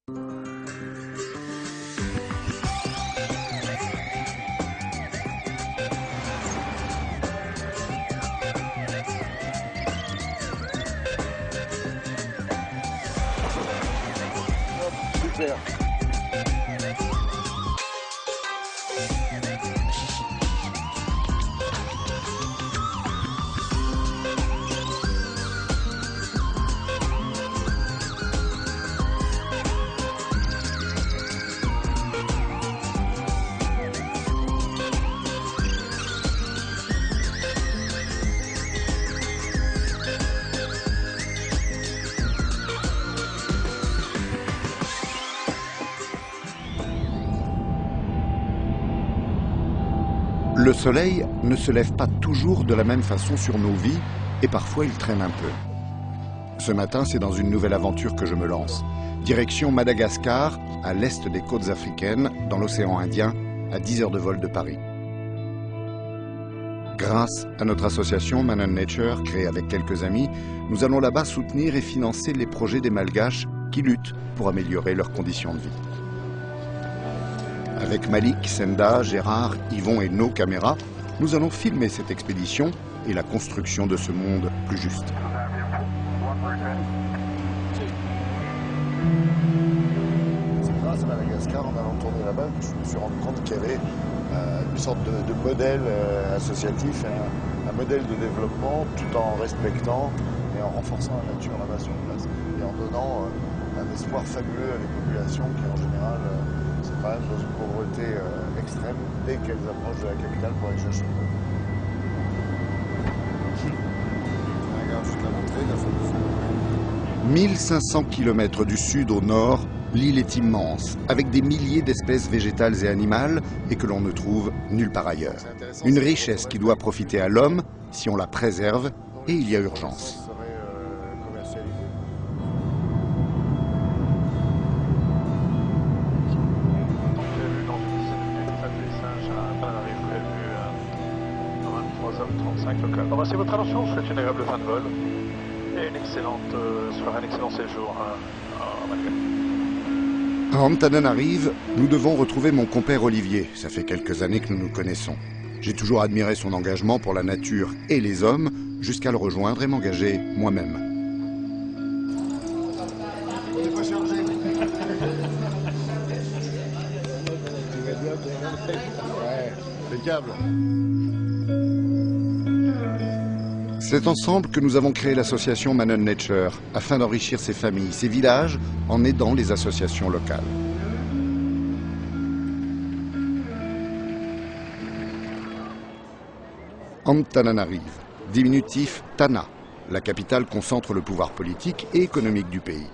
Super. Le soleil ne se lève pas toujours de la même façon sur nos vies et parfois il traîne un peu. Ce matin, c'est dans une nouvelle aventure que je me lance. Direction Madagascar, à l'est des côtes africaines, dans l'océan Indien, à 10 heures de vol de Paris. Grâce à notre association Man and Nature, créée avec quelques amis, nous allons là-bas soutenir et financer les projets des Malgaches qui luttent pour améliorer leurs conditions de vie. Avec Malik, Senda, Gérard, Yvon et nos caméras, nous allons filmer cette expédition et la construction de ce monde plus juste. C'est grâce à Madagascar, en allant tourner là-bas, que je me suis rendu compte qu'il y avait une sorte de modèle associatif, un modèle de développement tout en respectant et en renforçant la nature là-bas sur place et en donnant un espoir fabuleux à des populations qui en général sont quand même dans une pauvreté extrême dès qu'elles approchent de la capitale pour aller chercher. Regarde, je te l'ai montré, la photo. 1500 km du sud au nord, l'île est immense, avec des milliers d'espèces végétales et animales et que l'on ne trouve nulle part ailleurs. Une richesse qui doit profiter à l'homme si on la préserve et il y a urgence. Remerciez votre attention, je vous souhaite une agréable fin de vol et une excellente soirée, un excellent séjour à Madagascar. À Antananarive, nous devons retrouver mon compère Olivier. Ça fait quelques années que nous nous connaissons. J'ai toujours admiré son engagement pour la nature et les hommes, jusqu'à le rejoindre et m'engager moi-même. On n'est pas chargé. Ouais, impeccable. C'est ensemble que nous avons créé l'association Man and Nature, afin d'enrichir ces familles, ces villages, en aidant les associations locales. Antananarive, diminutif Tana, la capitale concentre le pouvoir politique et économique du pays.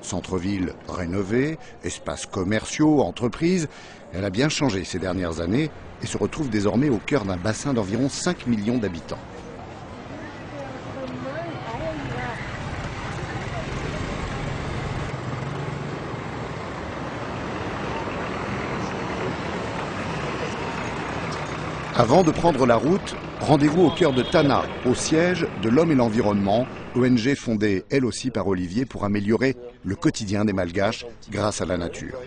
Centre-ville rénové, espaces commerciaux, entreprises, elle a bien changé ces dernières années et se retrouve désormais au cœur d'un bassin d'environ 5 millions d'habitants. Avant de prendre la route, rendez-vous au cœur de Tana, au siège de l'Homme et l'Environnement, ONG fondée elle aussi par Olivier pour améliorer le quotidien des Malgaches grâce à la nature.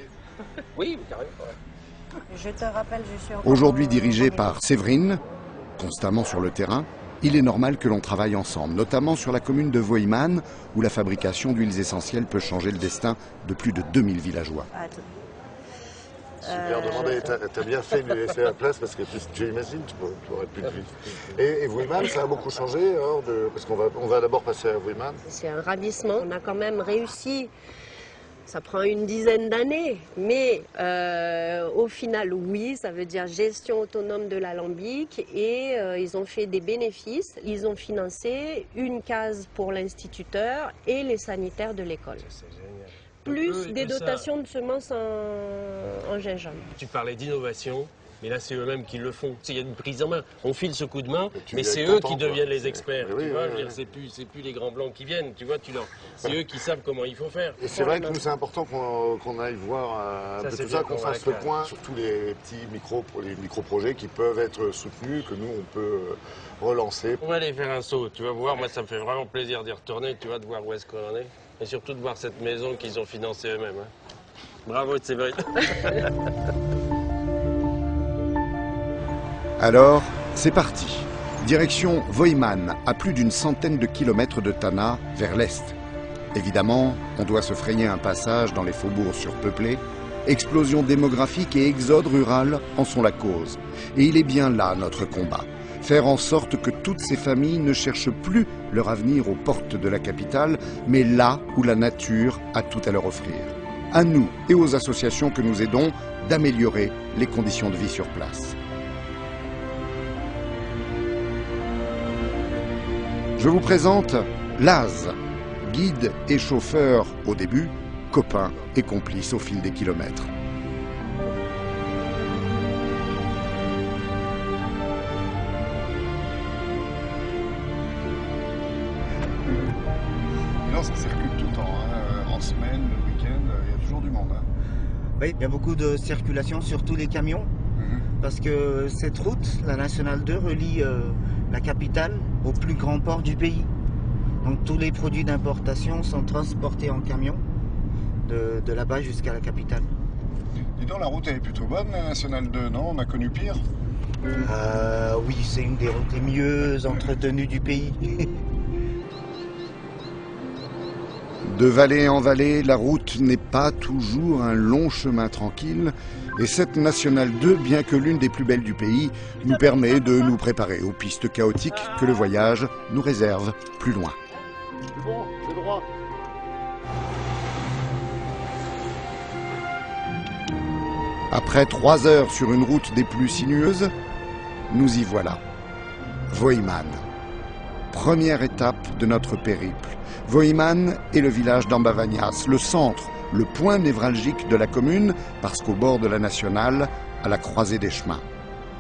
Aujourd'hui dirigé par Séverine, constamment sur le terrain, il est normal que l'on travaille ensemble, notamment sur la commune de Voïman, où la fabrication d'huiles essentielles peut changer le destin de plus de 2000 villageois. Super, demandé, t'as bien fait de lui laisser la place parce que tu imagines, tu aurais pu le vivre. Et Voïman, ça a beaucoup changé, hein, parce qu'on va d'abord passer à Voïman. C'est un ravissement, on a quand même réussi, ça prend une dizaine d'années, mais au final, oui, ça veut dire gestion autonome de l'alambic et ils ont fait des bénéfices, ils ont financé une case pour l'instituteur et les sanitaires de l'école. Plus des dotations de semences en gingembre. Tu parlais d'innovation, mais là c'est eux-mêmes qui le font. Il y a une prise en main. On file ce coup de main, mais c'est eux qui deviennent les experts. Oui, tu vois, oui. c'est plus les grands blancs qui viennent. Tu vois, c'est eux qui savent comment il faut faire. Et c'est vrai que nous c'est important qu'on aille voir tout ça, qu'on fasse le point sur tous les petits micro-projets qui peuvent être soutenus, que nous on peut relancer. On va aller faire un saut, tu vas voir. Moi ça me fait vraiment plaisir d'y retourner, tu vois, de voir où est-ce qu'on en est. Et surtout de voir cette maison qu'ils ont financée eux-mêmes. Hein. Bravo, Séverine. Alors, c'est parti. Direction Voïman, à plus d'une centaine de kilomètres de Tana, vers l'est. Évidemment, on doit se frayer un passage dans les faubourgs surpeuplés. Explosion démographique et exode rural en sont la cause. Et il est bien là notre combat. Faire en sorte que toutes ces familles ne cherchent plus leur avenir aux portes de la capitale, mais là où la nature a tout à leur offrir. À nous et aux associations que nous aidons d'améliorer les conditions de vie sur place. Je vous présente Laz, guide et chauffeur au début, copain et complice au fil des kilomètres. Et là, ça circule tout le temps, hein. En semaine, le week-end, il y a toujours du monde. Hein. Oui, il y a beaucoup de circulation, surtout les camions, parce que cette route, la Nationale 2, relie la capitale au plus grand port du pays. Donc tous les produits d'importation sont transportés en camion de là-bas jusqu'à la capitale. Dis donc, la route elle est plutôt bonne, la Nationale 2, non? On a connu pire. Oui, c'est une des routes les mieux entretenues du pays. De vallée en vallée, la route n'est pas toujours un long chemin tranquille et cette Nationale 2, bien que l'une des plus belles du pays, nous permet de nous préparer aux pistes chaotiques que le voyage nous réserve plus loin. C'est bon, c'est droit. Après 3 heures sur une route des plus sinueuses, nous y voilà. Voïman. Première étape de notre périple. Voïman est le village d'Ambavagnas, le centre, le point névralgique de la commune, parce qu'au bord de la nationale, à la croisée des chemins.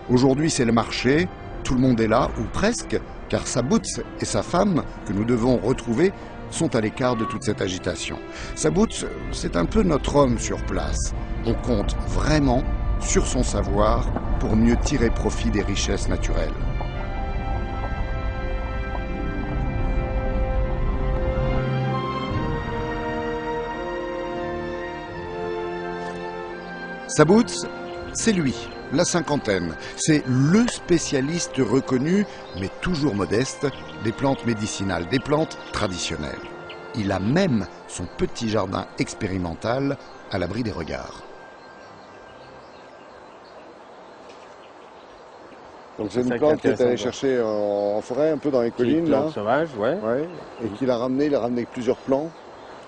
Aujourd'hui, c'est le marché, tout le monde est là, ou presque, car Sabouts et sa femme, que nous devons retrouver, sont à l'écart de toute cette agitation. Sabouts, c'est un peu notre homme sur place. On compte vraiment sur son savoir pour mieux tirer profit des richesses naturelles. Sabouts, c'est lui, la cinquantaine. C'est le spécialiste reconnu, mais toujours modeste, des plantes médicinales, des plantes traditionnelles. Il a même son petit jardin expérimental à l'abri des regards. Donc c'est une plante qui est allée chercher en forêt, un peu dans les collines, là. Plante sauvage, ouais. Ouais. Et qu'il a ramené, il a ramené plusieurs plants.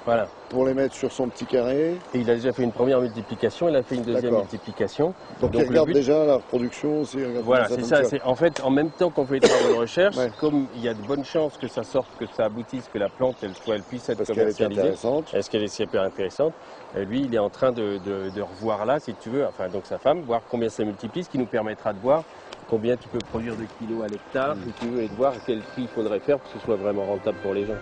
Voilà. Pour les mettre sur son petit carré. Et il a déjà fait une première multiplication, il a fait une deuxième multiplication. Donc il regarde déjà la reproduction aussi. Voilà, c'est ça. En fait, en même temps qu'on fait les travaux de recherche, comme il y a de bonnes chances que ça sorte, que ça aboutisse, que la plante elle puisse être commercialisée, est-ce qu'elle est super intéressante, lui il est en train de revoir là, si tu veux, enfin donc sa femme, voir combien ça multiplie, ce qui nous permettra de voir combien tu peux produire de kilos à l'hectare, si tu veux, et de voir à quel prix il faudrait faire pour que ce soit vraiment rentable pour les gens.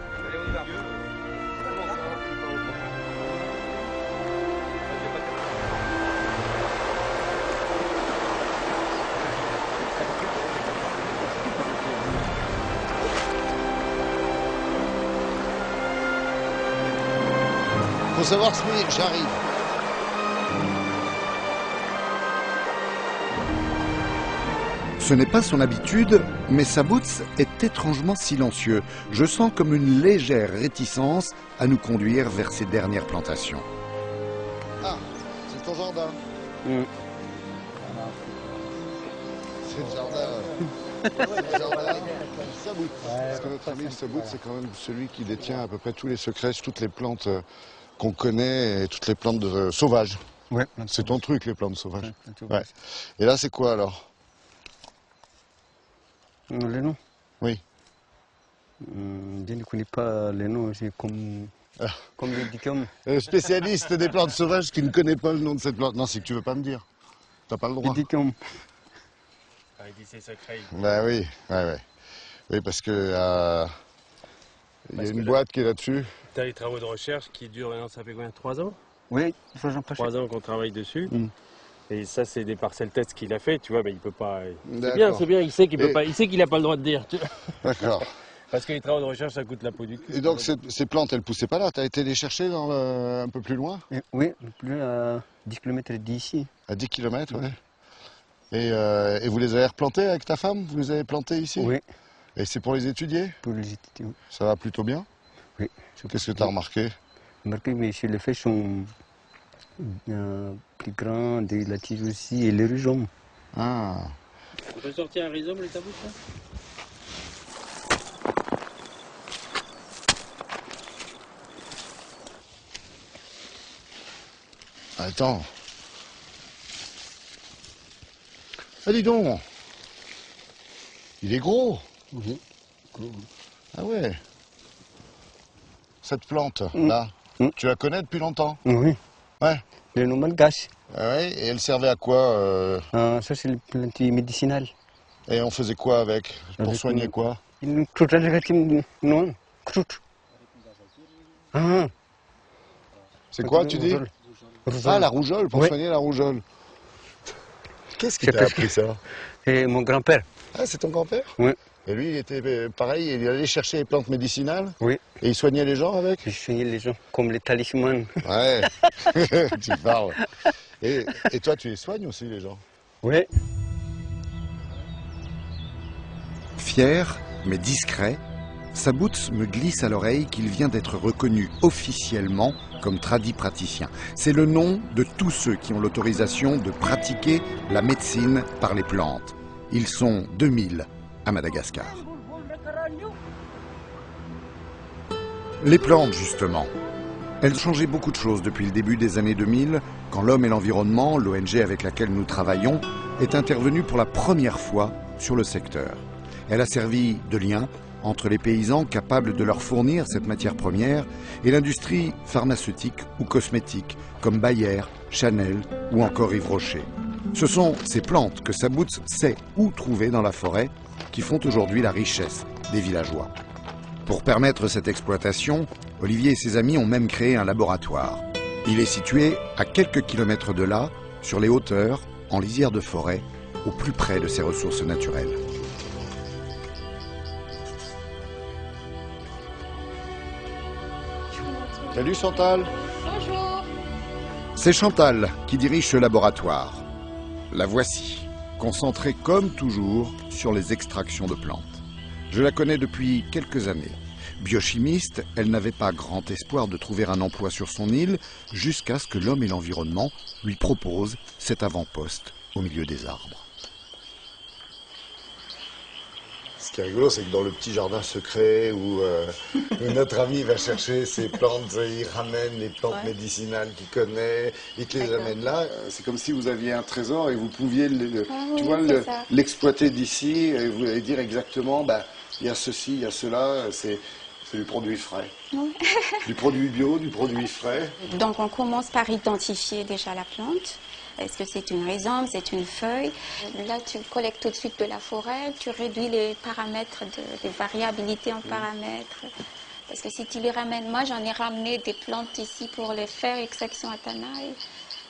Faut savoir ce que j'arrive. Ce n'est pas son habitude, mais Sabouts est étrangement silencieux. Je sens comme une légère réticence à nous conduire vers ses dernières plantations. Ah, c'est ton jardin. Voilà. C'est le jardin. C'est le jardin Sabouts. Parce que notre ami Sabouts, c'est quand même celui qui détient à peu près tous les secrets, toutes les plantes qu'on connaît et toutes les plantes sauvages. Ouais. C'est ton truc, les plantes sauvages. Ouais. Et là, c'est quoi alors? Les noms? Oui. Je ne connais pas les noms, c'est comme le dicum. Spécialiste des plantes sauvages qui ne connaît pas le nom de cette plante. Non, c'est que tu veux pas me dire. T'as pas le droit. Le dicum. Ah, il dit ses secrets. Bah oui, ouais. Oui, parce que il y a une boîte qui est là-dessus. Tu as les travaux de recherche qui durent, maintenant, ça fait combien? 3 ans? Oui, 3 ans. 3 ans qu'on travaille dessus. Mm. Et ça, c'est des parcelles tests qu'il a fait, tu vois, mais il peut pas. D'accord. C'est bien, il sait qu'il peut pas, il sait qu'il a pas le droit de dire. D'accord. Parce que les travaux de recherche, ça coûte la peau du cul. Et donc ces plantes, elles ne poussaient pas là? Tu as été les chercher un peu plus loin? Oui, plus à 10 km d'ici. À 10 km, oui. Et vous les avez replantées avec ta femme? Vous les avez plantées ici? Oui. Et c'est pour les étudier? Pour les étudier, oui. Ça va plutôt bien? Oui. Qu'est-ce que tu as remarqué? Remarquez, mais chez les feuilles sont plus grandes, et la tige aussi, et les rhizomes. Ah. On peut sortir un rhizome, le tabou, ça? Attends. Ah, dis donc. Il est gros. Oui. Ah ouais. Cette plante, là, tu la connais depuis longtemps? Oui. Ouais. Le nom malgache. Ah ouais. Et elle servait à quoi Ça, c'est le plante médicinal. Et on faisait quoi avec? Pour soigner quoi? Une croûte alternative, non, croûte. Ah. C'est quoi, tu dis? Ah, la rougeole, pour soigner la rougeole. Qu'est-ce qui t'a appris ça? C'est mon grand-père. Ah, c'est ton grand-père? Oui. Et lui, il était pareil, il allait chercher les plantes médicinales? Oui. Et il soignait les gens avec? Je soignais les gens, comme les talismans. Ouais, tu parles. Et toi, tu les soignes aussi, les gens? Oui. Fier, mais discret, Saboots me glisse à l'oreille qu'il vient d'être reconnu officiellement comme tradit praticien. C'est le nom de tous ceux qui ont l'autorisation de pratiquer la médecine par les plantes. Ils sont 2000 à Madagascar. Les plantes, justement. Elles ont changé beaucoup de choses depuis le début des années 2000, quand l'Homme et l'Environnement, l'ONG avec laquelle nous travaillons, est intervenu pour la première fois sur le secteur. Elle a servi de lien entre les paysans capables de leur fournir cette matière première et l'industrie pharmaceutique ou cosmétique, comme Bayer, Chanel ou encore Yves Rocher. Ce sont ces plantes que Saboots sait où trouver dans la forêt qui font aujourd'hui la richesse des villageois. Pour permettre cette exploitation, Olivier et ses amis ont même créé un laboratoire. Il est situé à quelques kilomètres de là, sur les hauteurs, en lisière de forêt, au plus près de ses ressources naturelles. Salut Chantal. Bonjour. C'est Chantal qui dirige ce laboratoire. La voici, concentrée comme toujours sur les extractions de plantes. Je la connais depuis quelques années. Biochimiste, elle n'avait pas grand espoir de trouver un emploi sur son île jusqu'à ce que l'Homme et l'Environnement lui proposent cet avant-poste au milieu des arbres. Ce qui est rigolo, c'est que dans le petit jardin secret où notre ami va chercher ses plantes, il ramène les plantes médicinales qu'il connaît, il te les amène là. C'est comme si vous aviez un trésor et vous pouviez l'exploiter d'ici et vous allez dire exactement, il y a ceci, il y a cela, c'est du produit frais. Oui. Du produit bio, du produit frais. Donc on commence par identifier déjà la plante. Est-ce que c'est une rhizome, c'est une feuille? Là, tu collectes tout de suite de la forêt, tu réduis les paramètres, les variabilités en paramètres. Parce que si tu les ramènes, moi j'en ai ramené des plantes ici pour les faire extraction à Tana.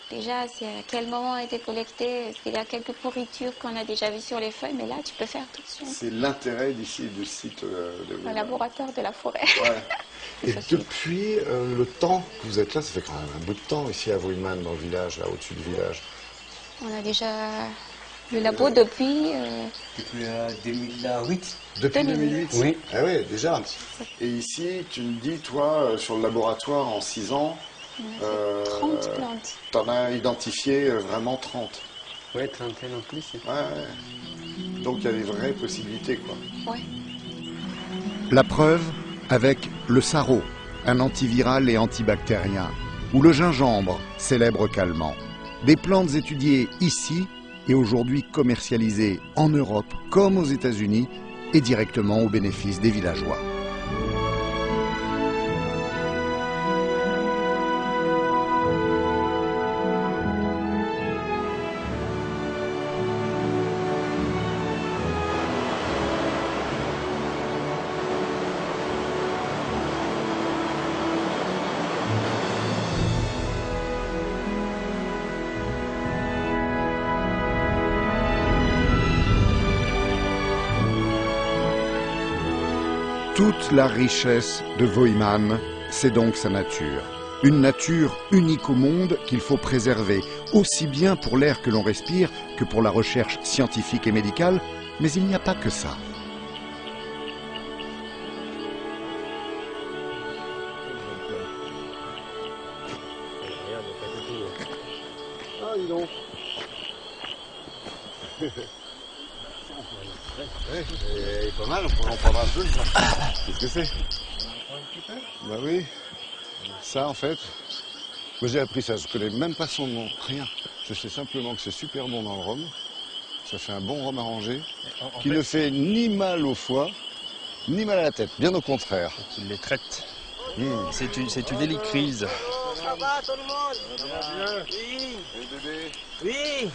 Déjà, c'est à quel moment a été collecté? Est-ce qu'il y a quelques pourritures qu'on a déjà vues sur les feuilles? Mais là, tu peux faire tout de suite. C'est l'intérêt d'ici, du site de un laboratoire de la forêt. Ouais. Et depuis le temps que vous êtes là, ça fait quand même un bout de temps ici à Wouiman, dans le village, là au-dessus du village. On a déjà le labo depuis... Depuis 2008. Depuis 2008? Oui. Ah oui, déjà. Et ici, tu me dis, toi, sur le laboratoire, en 6 ans, 30 plantes. Tu en as identifié vraiment 30. Oui, 30 en plus. Ouais. Donc il y a des vraies possibilités, quoi. Ouais. La preuve avec le sarro, un antiviral et antibactérien, ou le gingembre, célèbre calmant. Des plantes étudiées ici et aujourd'hui commercialisées en Europe comme aux États-Unis et directement au bénéfice des villageois. Toute la richesse de Woïman, c'est donc sa nature. Une nature unique au monde qu'il faut préserver, aussi bien pour l'air que l'on respire que pour la recherche scientifique et médicale, mais il n'y a pas que ça. Ah, dis donc. Il est pas mal, on pourrait en prendre un peu. Qu'est-ce que c'est? Bah oui. Ça, en fait, moi j'ai appris ça, je connais même pas son nom, rien. Je sais simplement que c'est super bon dans le rhum. Ça fait un bon rhum arrangé, qui ne fait ni mal au foie, ni mal à la tête, bien au contraire. Il les traite. C'est une hélicryse. Ça va tout le monde? Ça va bien? Oui. Et bébé? Oui.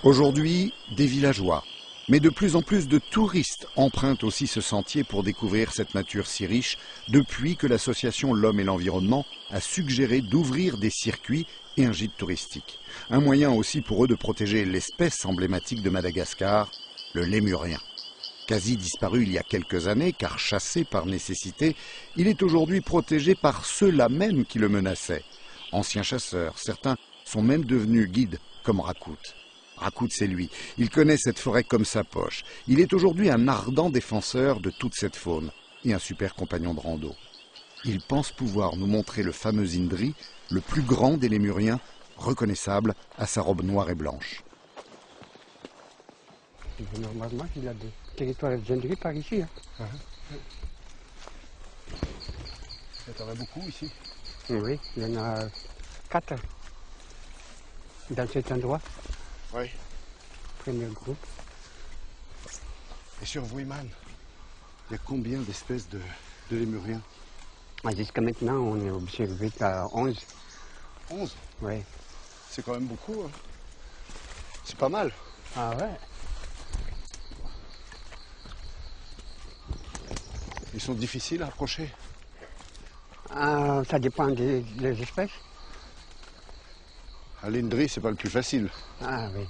Aujourd'hui, des villageois, mais de plus en plus de touristes empruntent aussi ce sentier pour découvrir cette nature si riche depuis que l'association L'Homme et l'Environnement a suggéré d'ouvrir des circuits et un gîte touristique. Un moyen aussi pour eux de protéger l'espèce emblématique de Madagascar, le lémurien. Quasi disparu il y a quelques années car chassé par nécessité, il est aujourd'hui protégé par ceux-là même qui le menaçaient. Anciens chasseurs, certains sont même devenus guides comme Rakout. Rakout, c'est lui. Il connaît cette forêt comme sa poche. Il est aujourd'hui un ardent défenseur de toute cette faune et un super compagnon de rando. Il pense pouvoir nous montrer le fameux Indri, le plus grand des lémuriens, reconnaissable à sa robe noire et blanche. Normalement, il y a des territoires d'Indri par ici. Hein. Il y en a beaucoup ici. Oui, il y en a 4 dans cet endroit. Oui. Premier groupe. Et sur Woïman, il y a combien d'espèces de lémuriens? Jusqu'à maintenant, on est observé à 11. 11? Oui. C'est quand même beaucoup. Hein. C'est pas mal. Ah ouais. Ils sont difficiles à approcher. Ça dépend des espèces. À l'Indri, c'est pas le plus facile. Ah oui.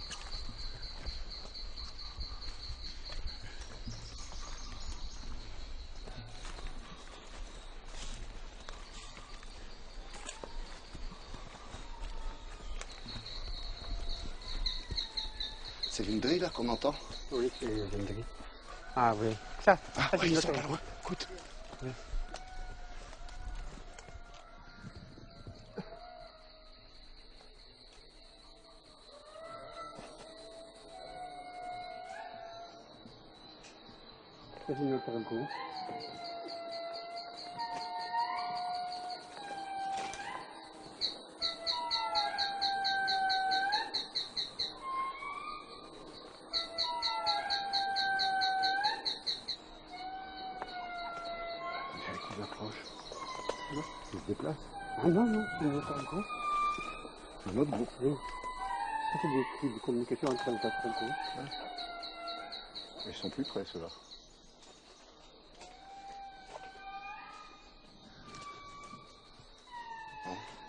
C'est l'Indri là qu'on entend? Oui, c'est l'Indri. Ah oui. Ça, ouais, ils sont pas loin. Écoute. Oui. C'est notre groupe. Ils approchent. Ils se déplacent. Ah non, non, c'est notre groupe. C'est un autre groupe. Oui. C'est des cris de communication entre les autres groupes. Ouais. Ils sont plus près ceux-là.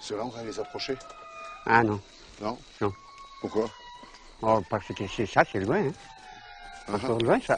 Ceux-là, on va les approcher? Ah non. Non? Non. Pourquoi? Oh, parce que c'est ça, c'est loin. Hein. Encore loin, ça.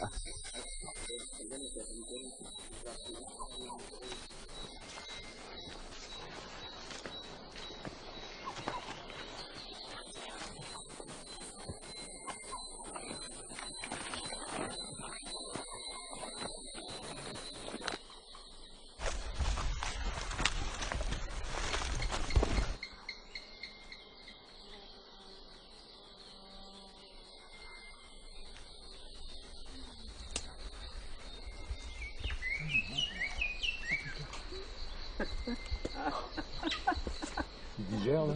Ils digèrent, là.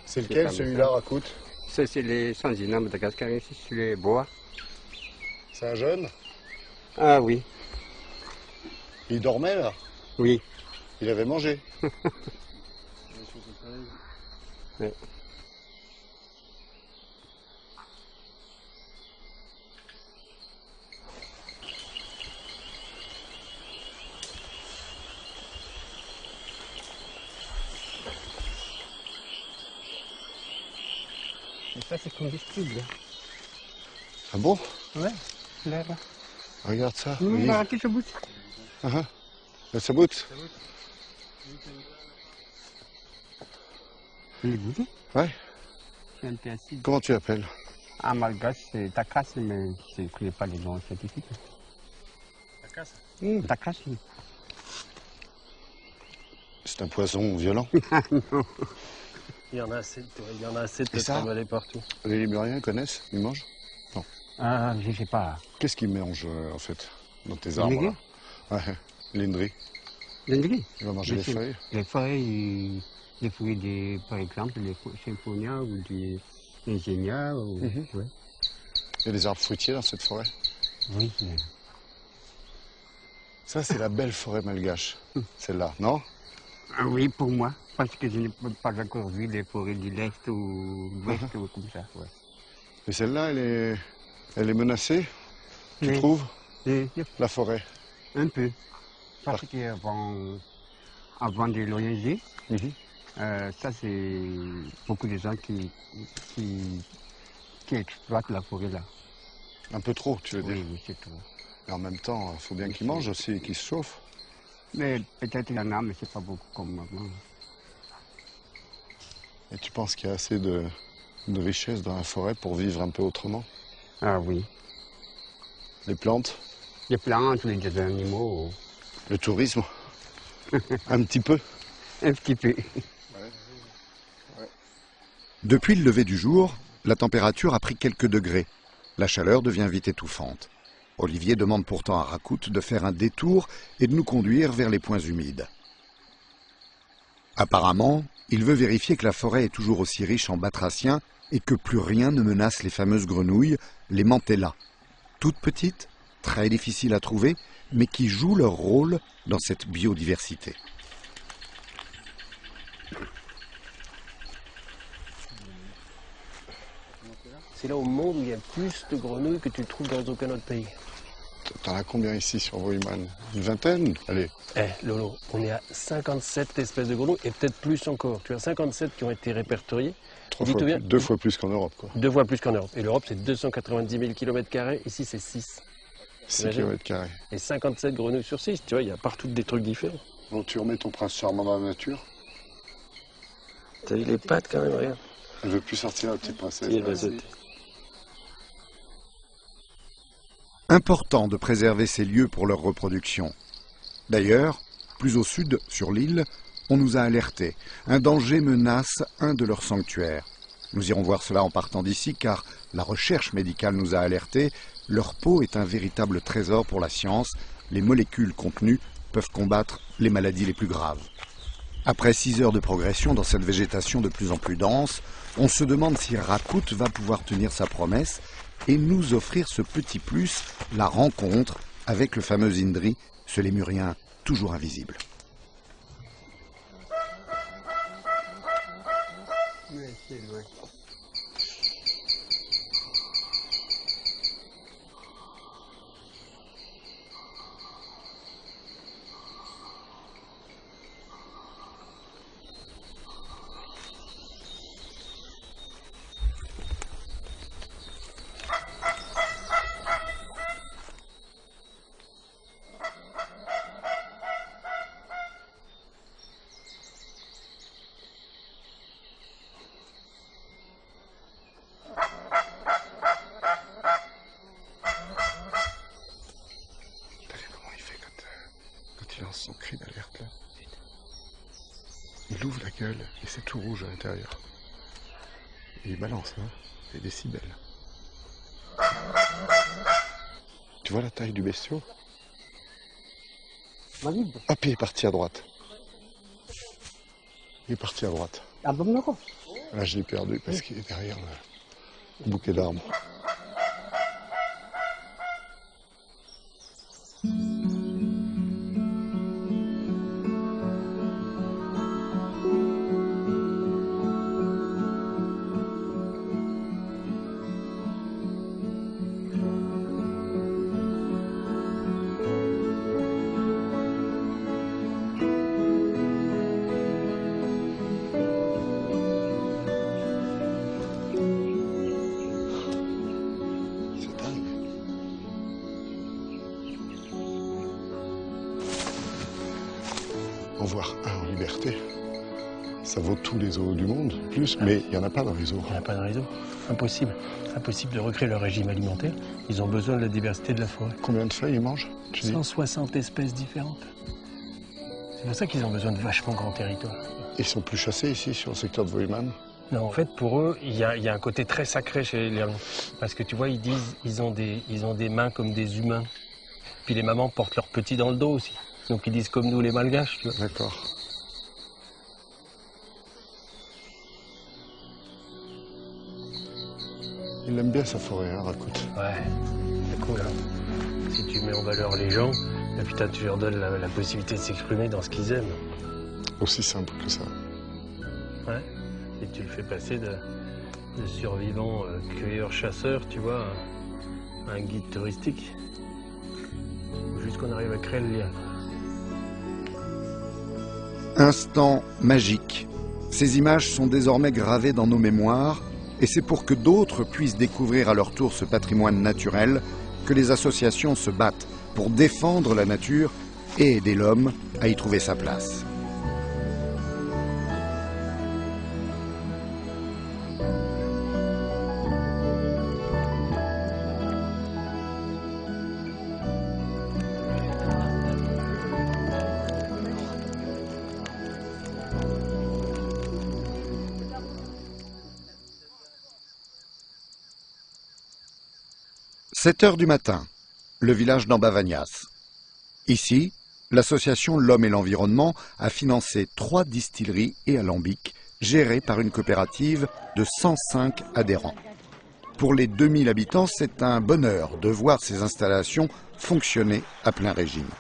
C'est lequel, celui-là, Rakout? Ça, c'est les Sanzina Madagascar, ici, sur les bois. C'est un jeune? Ah oui. Il dormait, là? Oui. Il avait mangé. Ouais. Et ça, Ça, c'est combustible. Ah bon? Ouais, là. Regarde ça. Oui, arrêtez, ça bout. Ça boute? Vous les goûtez? Ouais. C'est un peu acide. Comment tu l'appelles? En malgache, c'est takas, mais je ne connais pas les noms scientifiques. Takas? Takas, oui. C'est un poison violent. Non. Il y en a assez de te ça trimballer partout. Les Lémuriens connaissent? Ils mangent? Non. Je ne sais pas. Qu'est-ce qu'ils mangent en fait dans tes arbres là? Ouais, l'indri. L'indri? Il va manger les feuilles? Les feuilles, les feuilles par exemple, les symphonias ou des ingénieurs. Ouais. Il y a des arbres fruitiers dans cette forêt? Oui. Ça, c'est la belle forêt malgache, celle-là, non? Oui, pour moi, parce que je n'ai pas encore vu les forêts de l'Est ou de l'Ouest ou comme ça. Ouais. Et celle-là, elle est menacée, tu Oui. trouves? Oui. La forêt? Un peu. Parce qu'avant de l'ONG, ça c'est beaucoup de gens qui exploitent la forêt là. Un peu trop, tu veux dire? Oui, c'est trop. Mais en même temps, il faut bien qu'ils mangent aussi, qu'ils se chauffent. Mais peut-être il y en a, mais c'est pas beaucoup comme maintenant. Et tu penses qu'il y a assez de richesse dans la forêt pour vivre un peu autrement? Ah oui. Les plantes? Les plantes, les animaux. Le tourisme? Un petit peu? Un petit peu. Depuis le lever du jour, la température a pris quelques degrés. La chaleur devient vite étouffante. Olivier demande pourtant à Rakout de faire un détour et de nous conduire vers les points humides. Apparemment, il veut vérifier que la forêt est toujours aussi riche en batraciens et que plus rien ne menace les fameuses grenouilles, les mantellas. Toutes petites, très difficiles à trouver, mais qui jouent leur rôle dans cette biodiversité. C'est là au monde où il y a plus de grenouilles que tu trouves dans aucun autre pays. T'en as combien ici sur Voïman? Une vingtaine? Allez. Lolo, on est à 57 espèces de grenouilles et peut-être plus encore. Tu as 57 qui ont été répertoriées. Deux fois plus qu'en Europe, quoi. 2 fois plus qu'en Europe. Et l'Europe, c'est 290 000 km². Ici, c'est 6. 6 km². Et 57 grenouilles sur 6. Tu vois, il y a partout des trucs différents. Bon, tu remets ton prince charmant dans la nature? T'as vu les pattes quand même, regarde. Elle veut plus sortir, la petite princesse. Elle va sauter. Important de préserver ces lieux pour leur reproduction. D'ailleurs, plus au sud, sur l'île, on nous a alertés. Un danger menace un de leurs sanctuaires. Nous irons voir cela en partant d'ici, car la recherche médicale nous a alertés. Leur peau est un véritable trésor pour la science. Les molécules contenues peuvent combattre les maladies les plus graves. Après 6 heures de progression dans cette végétation de plus en plus dense, on se demande si Rakout va pouvoir tenir sa promesse et nous offrir ce petit plus, la rencontre avec le fameux Indri, ce lémurien toujours invisible. Il lance son cri d'alerte là. Il ouvre la gueule et c'est tout rouge à l'intérieur. Et il balance, hein, des décibels. Tu vois la taille du bestiau? Hop, il est parti à droite. Il est parti à droite. Là, je l'ai perdu parce qu'il est derrière le bouquet d'arbres. voir un en liberté, ça vaut tous les zoos du monde, plus, mais il n'y en a pas dans les zoos. Il n'y en a pas dans les zoos. Impossible. Impossible de recréer leur régime alimentaire. Ils ont besoin de la diversité de la forêt. Combien de feuilles ils mangent, 160 espèces différentes. C'est pour ça qu'ils ont besoin de vachement grands territoires. Ils sont plus chassés ici, sur le secteur de Wouiman? Non, en fait, pour eux, il y a un côté très sacré chez les lions. Parce que tu vois, ils disent ils ont des mains comme des humains. Puis les mamans portent leurs petits dans le dos aussi. Donc ils disent comme nous les malgaches, tu vois. D'accord. Il aime bien sa forêt, hein, Rakout. Ouais, c'est cool, hein. Si tu mets en valeur les gens, bah, putain, tu leur donnes la possibilité de s'exprimer dans ce qu'ils aiment. Aussi simple que ça. Ouais. Et tu le fais passer de survivant cueilleur-chasseur, tu vois, à un guide touristique. Jusqu'on arrive à créer le lien. Instant magique. Ces images sont désormais gravées dans nos mémoires et c'est pour que d'autres puissent découvrir à leur tour ce patrimoine naturel que les associations se battent pour défendre la nature et aider l'homme à y trouver sa place. « 7 heures du matin, le village d'Ambavagnas. Ici, l'association L'Homme et l'Environnement a financé 3 distilleries et alambics gérées par une coopérative de 105 adhérents. Pour les 2000 habitants, c'est un bonheur de voir ces installations fonctionner à plein régime.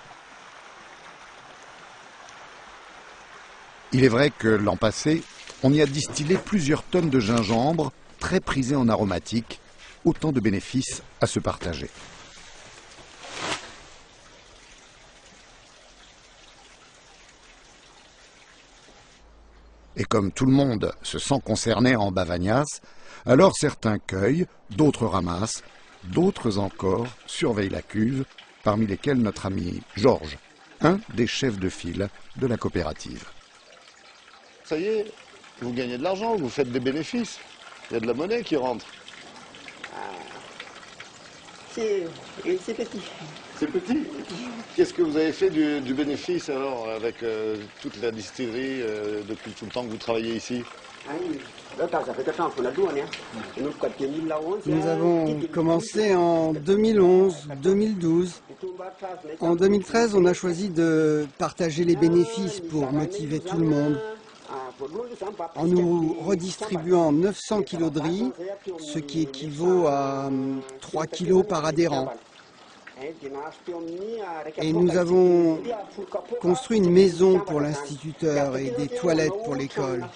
Il est vrai que l'an passé, on y a distillé plusieurs tonnes de gingembre, très prisé en aromatique, autant de bénéfices à se partager. Et comme tout le monde se sent concerné en Bavagnas, alors certains cueillent, d'autres ramassent, d'autres encore surveillent la cuve, parmi lesquels notre ami Georges, un des chefs de file de la coopérative. Ça y est, vous gagnez de l'argent, vous faites des bénéfices. Il y a de la monnaie qui rentre. C'est petit. C'est petit. Qu'est-ce que vous avez fait du bénéfice alors avec toute la distillerie depuis tout le temps que vous travaillez ici? Nous avons commencé en 2011, 2012. En 2013, on a choisi de partager les bénéfices pour motiver tout le monde. En nous redistribuant 900 kg de riz, ce qui équivaut à 3 kg par adhérent. Et nous avons construit une maison pour l'instituteur et des toilettes pour l'école.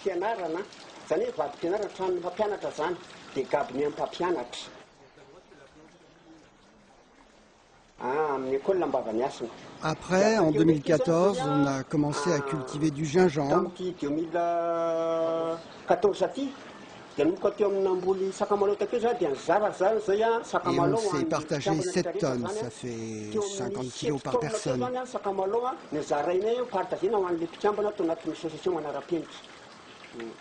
Après, en 2014, on a commencé à cultiver du gingembre. Et on s'est partagé 7 tonnes, ça fait 50 kilos par personne.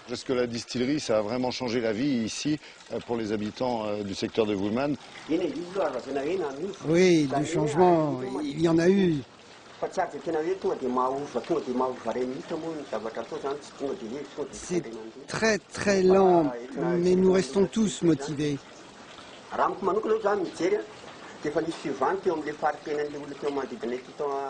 Est-ce que la distillerie, ça a vraiment changé la vie ici pour les habitants du secteur de Wouiman? Oui, du changement, il y en a eu. C'est très très lent, mais nous restons tous motivés.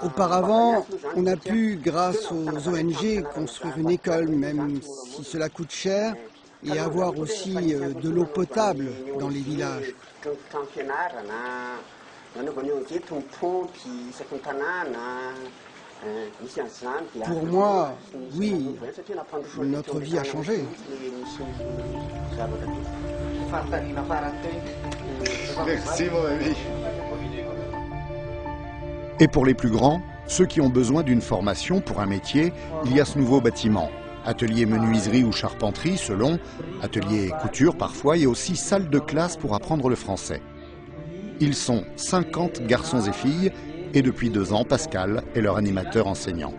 Auparavant, on a pu, grâce aux ONG, construire une école, même si cela coûte cher, et avoir aussi de l'eau potable dans les villages. Pour moi, oui, notre vie a changé. Merci mon ami. Et pour les plus grands, ceux qui ont besoin d'une formation pour un métier, il y a ce nouveau bâtiment. Atelier menuiserie ou charpenterie selon, atelier couture parfois et aussi salle de classe pour apprendre le français. Ils sont 50 garçons et filles et depuis 2 ans, Pascal est leur animateur enseignant.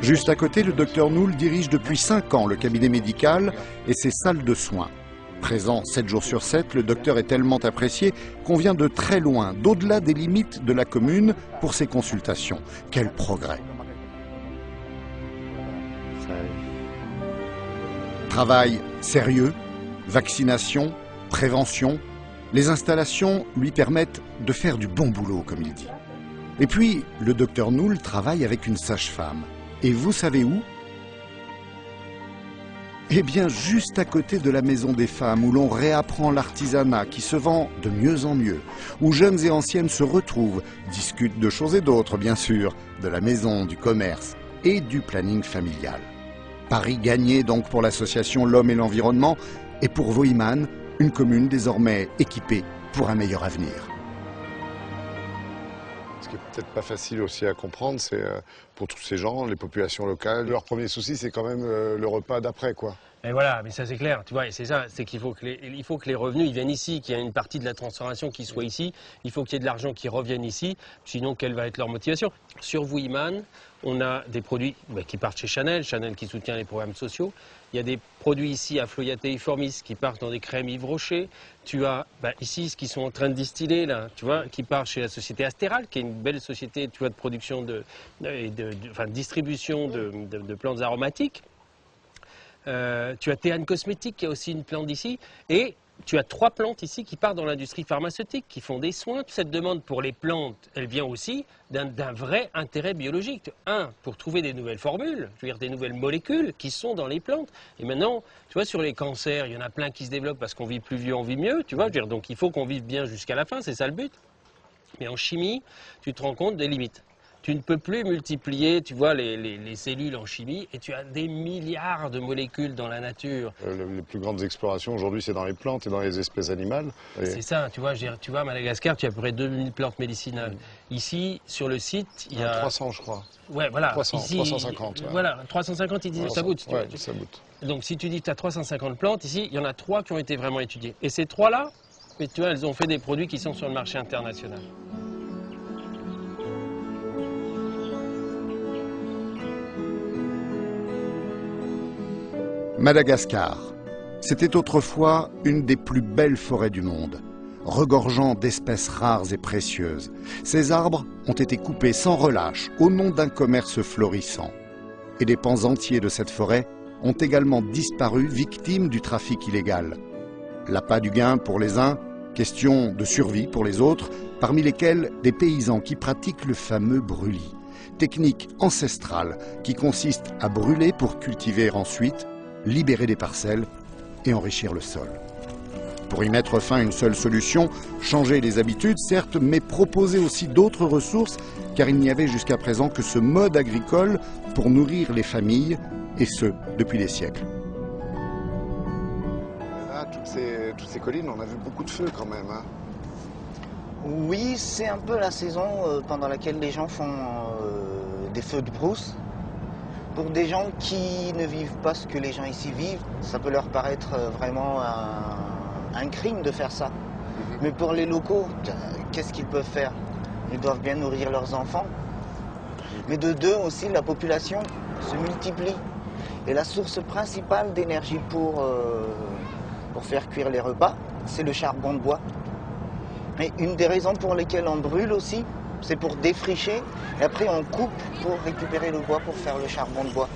Juste à côté, le docteur Noul dirige depuis 5 ans le cabinet médical et ses salles de soins. Présent 7 jours sur 7, le docteur est tellement apprécié qu'on vient de très loin, d'au-delà des limites de la commune, pour ses consultations. Quel progrès! Travail sérieux, vaccination, prévention, les installations lui permettent de faire du bon boulot, comme il dit. Et puis, le docteur Noul travaille avec une sage-femme. Et vous savez où? Eh bien, juste à côté de la Maison des Femmes, où l'on réapprend l'artisanat qui se vend de mieux en mieux, où jeunes et anciennes se retrouvent, discutent de choses et d'autres, bien sûr, de la maison, du commerce et du planning familial. Pari gagné donc pour l'association L'Homme et l'Environnement et pour Voïman, une commune désormais équipée pour un meilleur avenir. Ce qui est peut-être pas facile aussi à comprendre, c'est pour tous ces gens, les populations locales, leur premier souci, c'est quand même le repas d'après, quoi. Et voilà, mais ça c'est clair, tu vois, et c'est ça, c'est qu'il faut que les revenus ils viennent ici, qu'il y ait une partie de la transformation qui soit ici, il faut qu'il y ait de l'argent qui revienne ici, sinon quelle va être leur motivation? Sur Voïman, on a des produits qui partent chez Chanel, Chanel qui soutient les programmes sociaux, il y a des produits ici à Floyatéiformis qui partent dans des crèmes Yves Rocher, tu as ici ce qu'ils sont en train de distiller là, tu vois, qui part chez la société Astéral, qui est une belle société, tu vois, de production de distribution de plantes aromatiques. Tu as Théane Cosmétique qui a aussi une plante ici et tu as 3 plantes ici qui partent dans l'industrie pharmaceutique, qui font des soins. Cette demande pour les plantes, elle vient aussi d'un vrai intérêt biologique. Un, pour trouver des nouvelles formules, je veux dire des nouvelles molécules qui sont dans les plantes. Et maintenant, tu vois, sur les cancers, il y en a plein qui se développent parce qu'on vit plus vieux, on vit mieux, tu vois. Je veux dire, donc il faut qu'on vive bien jusqu'à la fin, c'est ça le but. Mais en chimie, tu te rends compte des limites. Tu ne peux plus multiplier, tu vois, les cellules en chimie et tu as des milliards de molécules dans la nature. Les plus grandes explorations aujourd'hui, c'est dans les plantes et dans les espèces animales. C'est ça, tu vois, à Madagascar, tu as à peu près 2000 plantes médicinales. Ici, sur le site, il y a... 300, je crois. Ouais, voilà. 300, ici, 350. Ouais. Voilà, 350, ils disent ça bout. Ouais, ça bout. Donc si tu dis que tu as 350 plantes, ici, il y en a 3 qui ont été vraiment étudiées. Et ces 3-là, tu vois, elles ont fait des produits qui sont sur le marché international. Madagascar, c'était autrefois une des plus belles forêts du monde, regorgeant d'espèces rares et précieuses. Ces arbres ont été coupés sans relâche au nom d'un commerce florissant. Et des pans entiers de cette forêt ont également disparu victimes du trafic illégal. L'appât du gain pour les uns, question de survie pour les autres, parmi lesquels des paysans qui pratiquent le fameux brûlis, technique ancestrale qui consiste à brûler pour cultiver ensuite, libérer des parcelles et enrichir le sol. Pour y mettre fin, une seule solution, changer les habitudes, certes, mais proposer aussi d'autres ressources, car il n'y avait jusqu'à présent que ce mode agricole pour nourrir les familles, et ce, depuis des siècles. Là, toutes ces collines, on a vu beaucoup de feux quand même. Hein. Oui, c'est un peu la saison pendant laquelle les gens font des feux de brousse. Pour des gens qui ne vivent pas ce que les gens ici vivent, ça peut leur paraître vraiment un crime de faire ça. Mais pour les locaux, qu'est-ce qu'ils peuvent faire? Ils doivent bien nourrir leurs enfants. Mais de deux aussi, la population se multiplie. Et la source principale d'énergie pour faire cuire les repas, c'est le charbon de bois. Et une des raisons pour lesquelles on brûle aussi, c'est pour défricher, et après on coupe pour récupérer le bois pour faire le charbon de bois.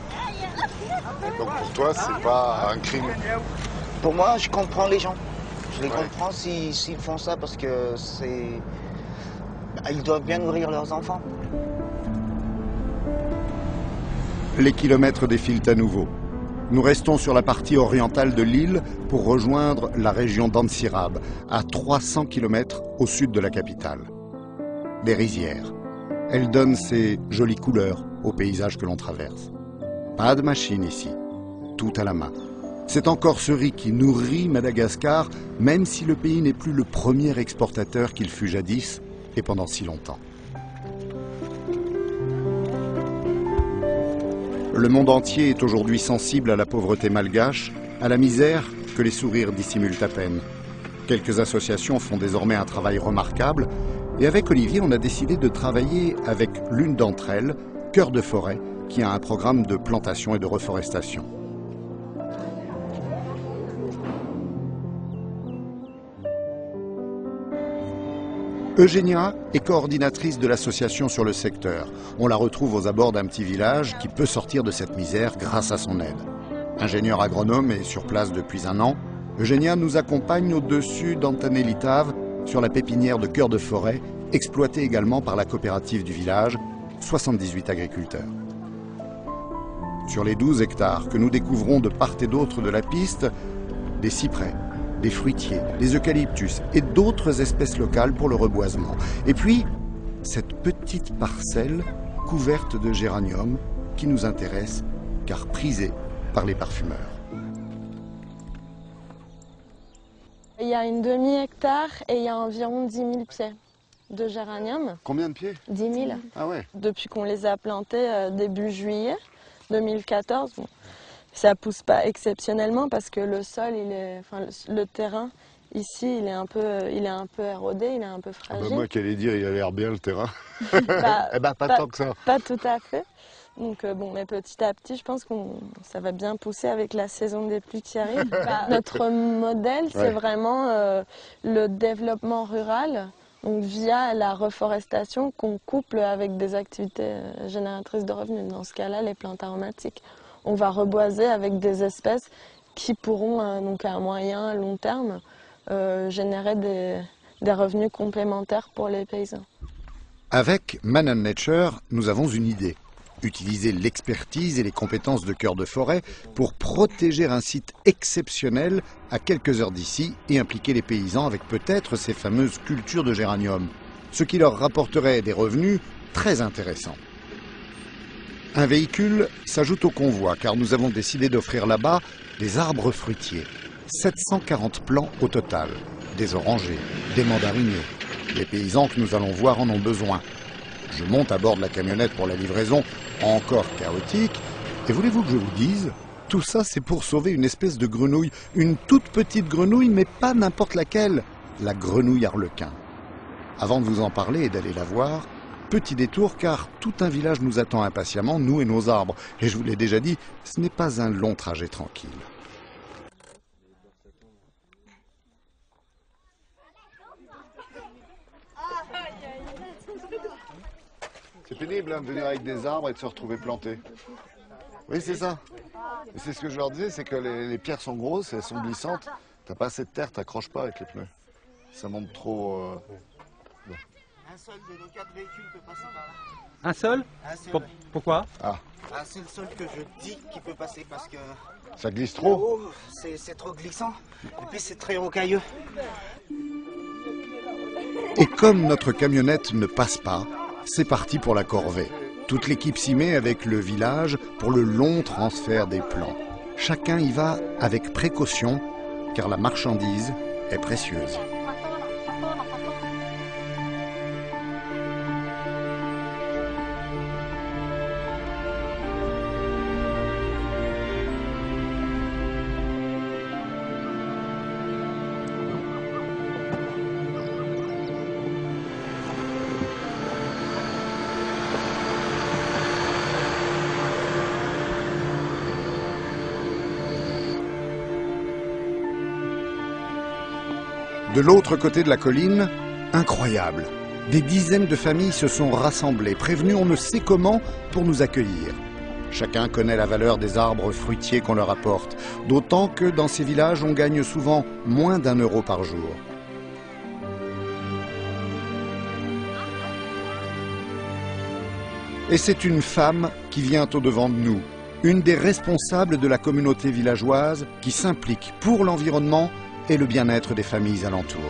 Donc pour toi, c'est pas un crime? Pour moi, je comprends les gens. Je les comprends s'ils font ça parce que ils doivent bien nourrir leurs enfants. Les kilomètres défilent à nouveau. Nous restons sur la partie orientale de l'île pour rejoindre la région d'Antsirab, à 300 km au sud de la capitale. Des rizières. Elles donnent ces jolies couleurs au paysage que l'on traverse. Pas de machine ici, tout à la main. C'est encore ce riz qui nourrit Madagascar, même si le pays n'est plus le premier exportateur qu'il fut jadis et pendant si longtemps. Le monde entier est aujourd'hui sensible à la pauvreté malgache, à la misère que les sourires dissimulent à peine. Quelques associations font désormais un travail remarquable, et avec Olivier, on a décidé de travailler avec l'une d'entre elles, Cœur de Forêt, qui a un programme de plantation et de reforestation. Eugénia est coordinatrice de l'association sur le secteur. On la retrouve aux abords d'un petit village qui peut sortir de cette misère grâce à son aide. Ingénieure agronome et sur place depuis un an, Eugénia nous accompagne au-dessus d'Antanelitave sur la pépinière de cœur de forêt, exploitée également par la coopérative du village, 78 agriculteurs. Sur les 12 hectares que nous découvrons de part et d'autre de la piste, des cyprès, des fruitiers, des eucalyptus et d'autres espèces locales pour le reboisement. Et puis, cette petite parcelle couverte de géraniums qui nous intéresse car prisée par les parfumeurs. Il y a une demi-hectare et il y a environ 10 000 pieds de géranium. Combien de pieds? 10 000. Ah ouais. Depuis qu'on les a plantés début juillet 2014. Bon. Ça pousse pas exceptionnellement parce que le sol, le terrain ici, il est un peu érodé, il est un peu fragile. Ah bah moi qui allais dire, il a l'air bien le terrain. Pas tant que ça. Pas tout à fait. Donc bon, mais petit à petit, je pense que ça va bien pousser avec la saison des pluies qui arrive. Notre modèle, c'est vraiment le développement rural, donc via la reforestation qu'on couple avec des activités génératrices de revenus. Dans ce cas-là, les plantes aromatiques. On va reboiser avec des espèces qui pourront, donc à moyen, long terme, générer des revenus complémentaires pour les paysans. Avec Man & Nature, nous avons une idée. Utiliser l'expertise et les compétences de Cœur de Forêt pour protéger un site exceptionnel à quelques heures d'ici et impliquer les paysans avec peut-être ces fameuses cultures de géranium, ce qui leur rapporterait des revenus très intéressants. Un véhicule s'ajoute au convoi car nous avons décidé d'offrir là-bas des arbres fruitiers. 740 plants au total, des orangers, des mandariniers. Les paysans que nous allons voir en ont besoin. Je monte à bord de la camionnette pour la livraison, encore chaotique. Et voulez-vous que je vous dise, tout ça c'est pour sauver une espèce de grenouille. Une toute petite grenouille, mais pas n'importe laquelle. La grenouille arlequin. Avant de vous en parler et d'aller la voir, petit détour car tout un village nous attend impatiemment, nous et nos arbres. Et je vous l'ai déjà dit, ce n'est pas un long trajet tranquille. C'est pénible de venir avec des arbres et de se retrouver planté. Oui, c'est ça. Et c'est ce que je leur disais, c'est que les pierres sont grosses, elles sont glissantes. T'as pas assez de terre, t'accroches pas avec les pneus. Ça monte trop... Bon. Un seul de nos 4 véhicules peut passer par là. Un seul? Pourquoi? C'est le seul que je dis qui peut passer parce que... Ça glisse trop? C'est trop glissant. Et puis c'est très rocailleux. Et comme notre camionnette ne passe pas, c'est parti pour la corvée. Toute l'équipe s'y met avec le village pour le long transfert des plants. Chacun y va avec précaution, car la marchandise est précieuse. De l'autre côté de la colline, incroyable, des dizaines de familles se sont rassemblées, prévenues on ne sait comment pour nous accueillir. Chacun connaît la valeur des arbres fruitiers qu'on leur apporte, d'autant que dans ces villages on gagne souvent moins d'1 euro par jour. Et c'est une femme qui vient au-devant de nous, une des responsables de la communauté villageoise qui s'implique pour l'environnement et le bien-être des familles alentours.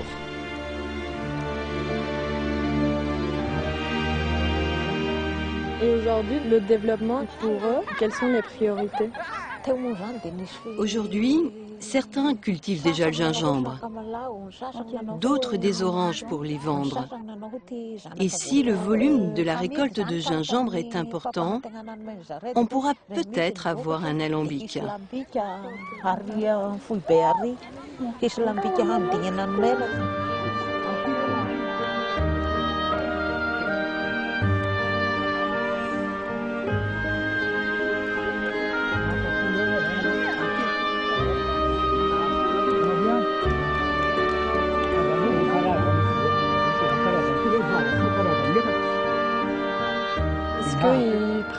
Et aujourd'hui, le développement pour eux, quelles sont les priorités? Aujourd'hui, certains cultivent déjà le gingembre, d'autres des oranges pour les vendre. Et si le volume de la récolte de gingembre est important, on pourra peut-être avoir un alambic.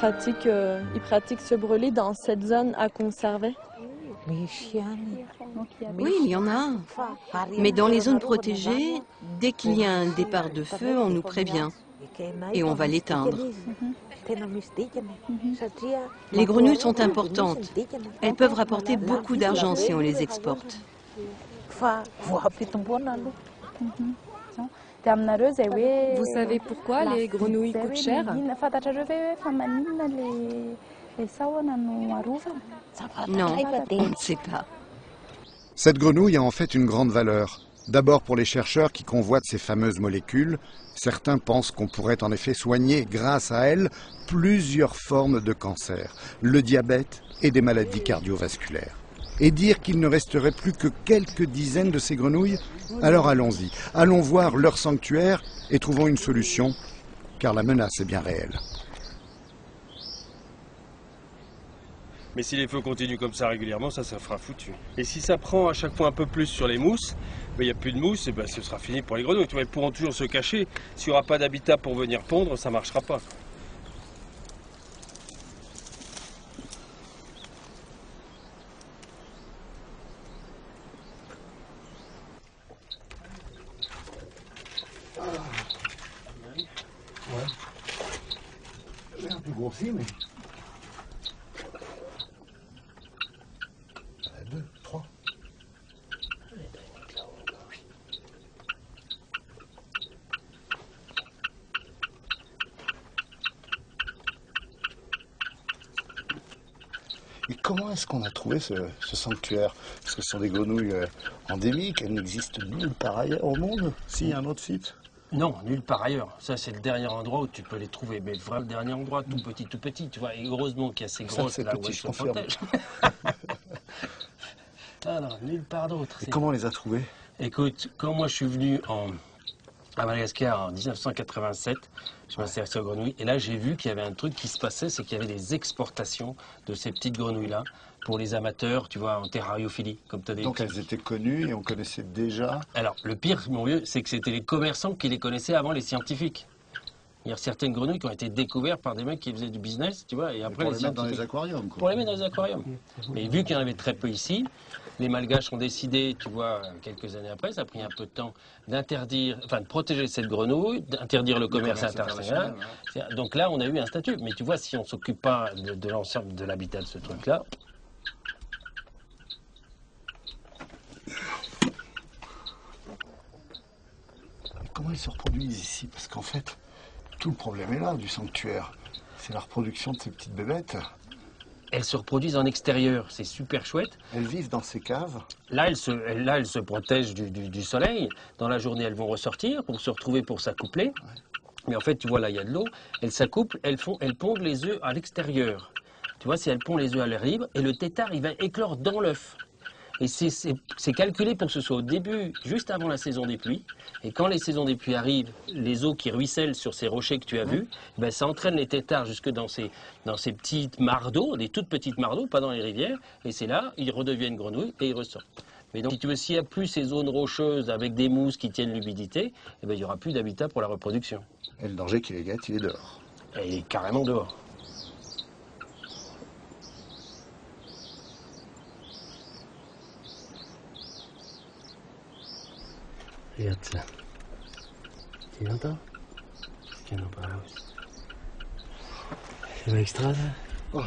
pratiquent ce brûlis dans cette zone à conserver. Oui, il y en a. Mais dans les zones protégées, dès qu'il y a un départ de feu, on nous prévient et on va l'éteindre. Les grenouilles sont importantes. Elles peuvent rapporter beaucoup d'argent si on les exporte. Vous savez pourquoi les grenouilles coûtent cher? Non, on ne sait pas. Cette grenouille a en fait une grande valeur. D'abord pour les chercheurs qui convoitent ces fameuses molécules. Certains pensent qu'on pourrait en effet soigner, grâce à elles, plusieurs formes de cancer, le diabète et des maladies cardiovasculaires. Et dire qu'il ne resterait plus que quelques dizaines de ces grenouilles? Alors allons-y, allons voir leur sanctuaire et trouvons une solution, car la menace est bien réelle. Mais si les feux continuent comme ça régulièrement, ça fera foutu. Et si ça prend à chaque fois un peu plus sur les mousses, il n'y a plus de mousse, et ben ce sera fini pour les grenouilles. Elles pourront toujours se cacher. S'il n'y aura pas d'habitat pour venir pondre, ça ne marchera pas. Ouais. J'ai un peu grossi, mais... 2, 3. Et comment est-ce qu'on a trouvé ce sanctuaire? Parce que ce sont des grenouilles endémiques, elles n'existent nulle part ailleurs au monde. S'il y a un autre site? Non, nulle part ailleurs. Ça, c'est le dernier endroit où tu peux les trouver. Mais le vrai dernier endroit, tout petit, tu vois. Et heureusement qu'il y a ces grosses là où elles se protègent. Ah non, nulle part d'autre. Et comment on les a trouvés? Écoute, quand moi je suis venu à Madagascar en 1987, je m'intéressais aux grenouilles. Et là, j'ai vu qu'il y avait un truc qui se passait, c'est qu'il y avait des exportations de ces petites grenouilles-là pour les amateurs, tu vois, en terrariophilie, comme tu as dit. Donc elles étaient connues et on connaissait déjà. Alors, le pire, mon vieux, c'est que c'était les commerçants qui les connaissaient avant les scientifiques. Il y a certaines grenouilles qui ont été découvertes par des mecs qui faisaient du business, tu vois, et après pour les mettre dans les aquariums, quoi. Pour les mettre dans les aquariums. Mais vu qu'il y en avait très peu ici, les Malgaches ont décidé, tu vois, quelques années après, ça a pris un peu de temps, d'interdire, enfin de protéger cette grenouille, d'interdire le commerce international. Ouais. Donc là, on a eu un statut. Mais tu vois, si on ne s'occupe pas de l'ensemble de l'habitat de ce truc-là... Comment ils se reproduisent ici? Parce qu'en fait, tout le problème est là, du sanctuaire. C'est la reproduction de ces petites bébêtes. Elles se reproduisent en extérieur, c'est super chouette. Elles vivent dans ces caves. Là, elles se protègent du soleil. Dans la journée, elles vont ressortir pour se retrouver pour s'accoupler. Ouais. Mais en fait, tu vois, là, il y a de l'eau. Elles s'accouplent, elles pondent les œufs à l'extérieur. Tu vois, si elles pondent les œufs à l'air libre, et le tétard, il va éclore dans l'œuf. Et c'est calculé pour que ce soit au début, juste avant la saison des pluies. Et quand les saisons des pluies arrivent, les eaux qui ruissellent sur ces rochers que tu as vus, ben ça entraîne les têtards jusque dans ces petites mares d'eau, des toutes petites mares d'eau, pas dans les rivières. Et c'est là, ils redeviennent grenouilles et ils ressortent. Mais donc, si tu veux, s'il n'y a plus ces zones rocheuses avec des mousses qui tiennent l'humidité, eh ben, il n'y aura plus d'habitat pour la reproduction. Et le danger qui les guette, il est dehors. Et il est carrément dehors. Regarde ça. Tu l'entends? C'est qu'il y en a par là aussi. C'est pas extra, ça? Oh.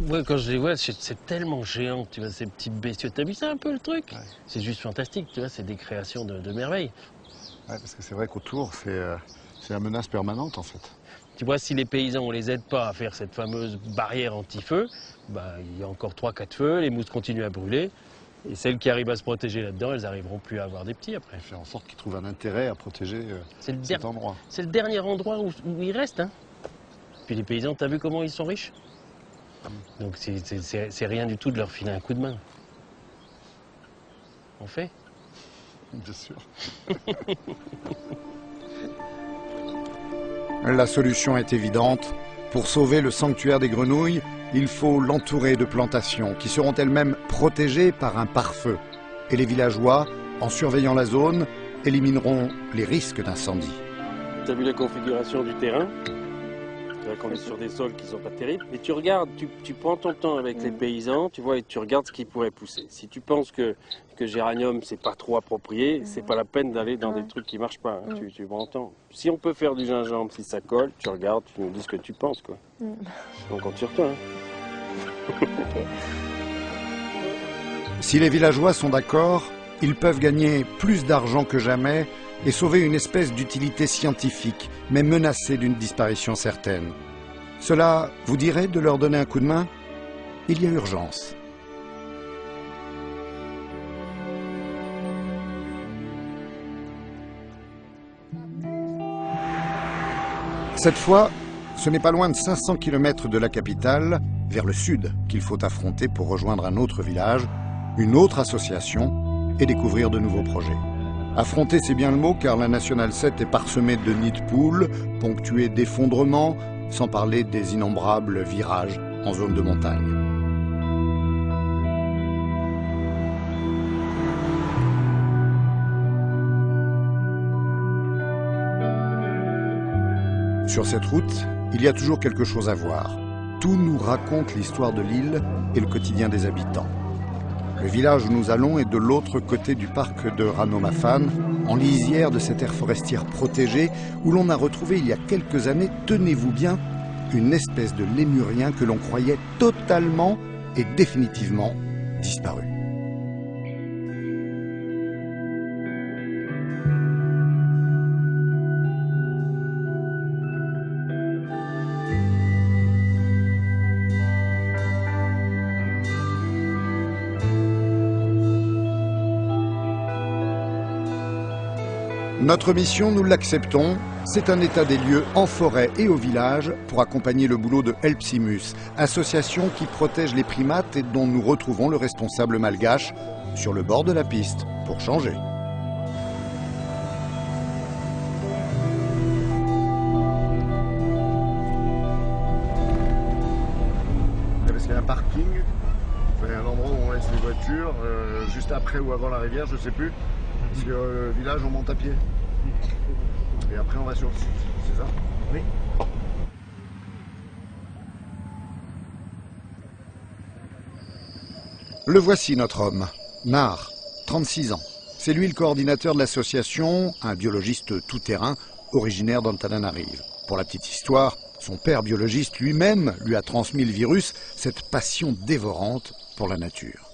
Ouais, quand je les vois, c'est tellement géant, tu vois, ces petits bestiaux. T'as vu ça un peu, le truc? Ouais. C'est juste fantastique, tu vois, c'est des créations de merveilles. Ouais, parce que c'est vrai qu'autour, c'est la menace permanente, en fait. Tu vois, si les paysans, on les aide pas à faire cette fameuse barrière anti-feu, bah, il y a encore 3-4 feux, les mousses continuent à brûler. Et celles qui arrivent à se protéger là-dedans, elles n'arriveront plus à avoir des petits après. Faire en sorte qu'ils trouvent un intérêt à protéger cet endroit. C'est le dernier endroit où ils restent. Hein. Puis les paysans, t'as vu comment ils sont riches? Donc c'est rien du tout de leur filer un coup de main. On fait? Bien sûr. La solution est évidente. Pour sauver le sanctuaire des grenouilles, il faut l'entourer de plantations qui seront elles-mêmes protégées par un pare-feu. Et les villageois, en surveillant la zone, élimineront les risques d'incendie. Tu as vu la configuration du terrain? vrai qu'on est sur des sols qui sont pas terribles. Mais tu regardes, tu prends ton temps avec les paysans, tu vois, et tu regardes ce qui pourrait pousser. Si tu penses que géranium, c'est pas trop approprié, c'est pas la peine d'aller dans des trucs qui marchent pas. Hein. Tu prends ton temps. Si on peut faire du gingembre, si ça colle, tu regardes, tu nous dis ce que tu penses, quoi. On compte sur toi. Hein. Si les villageois sont d'accord, ils peuvent gagner plus d'argent que jamais et sauver une espèce d'utilité scientifique, mais menacée d'une disparition certaine. Cela vous dirait de leur donner un coup de main? Il y a urgence. Cette fois, ce n'est pas loin de 500 km de la capitale, vers le sud, qu'il faut affronter pour rejoindre un autre village, une autre association et découvrir de nouveaux projets. Affronter, c'est bien le mot, car la Nationale 7 est parsemée de nids de poules, ponctuée d'effondrements, sans parler des innombrables virages en zone de montagne. Sur cette route, il y a toujours quelque chose à voir. Tout nous raconte l'histoire de l'île et le quotidien des habitants. Le village où nous allons est de l'autre côté du parc de Ranomafan, en lisière de cette aire forestière protégée où l'on a retrouvé il y a quelques années, tenez-vous bien, une espèce de lémurien que l'on croyait totalement et définitivement disparu. Notre mission, nous l'acceptons, c'est un état des lieux en forêt et au village pour accompagner le boulot de Helpsimus, association qui protège les primates et dont nous retrouvons le responsable malgache sur le bord de la piste, pour changer. Parce qu'il y a un parking, un endroit où on laisse les voitures, juste après ou avant la rivière, je ne sais plus. Parce que le village, on monte à pied. Et après, on va sur le site, c'est ça? Oui. Le voici, notre homme, Nar, 36 ans. C'est lui le coordinateur de l'association, un biologiste tout-terrain, originaire d'Antananarive. Pour la petite histoire, son père biologiste lui-même lui a transmis le virus, cette passion dévorante pour la nature.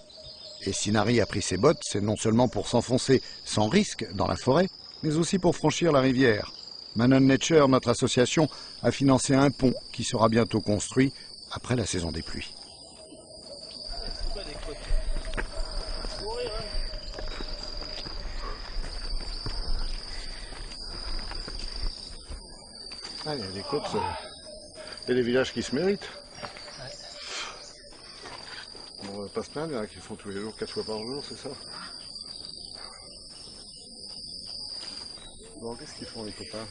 Et si Nari a pris ses bottes, c'est non seulement pour s'enfoncer sans risque dans la forêt, mais aussi pour franchir la rivière. Manon Nature, notre association, a financé un pont qui sera bientôt construit après la saison des pluies. Ah, il y a des côtes et des villages qui se méritent. On va pas se plaindre, il y en a qui font tous les jours, 4 fois par jour, c'est ça? Bon, qu'est-ce qu'ils font les copains?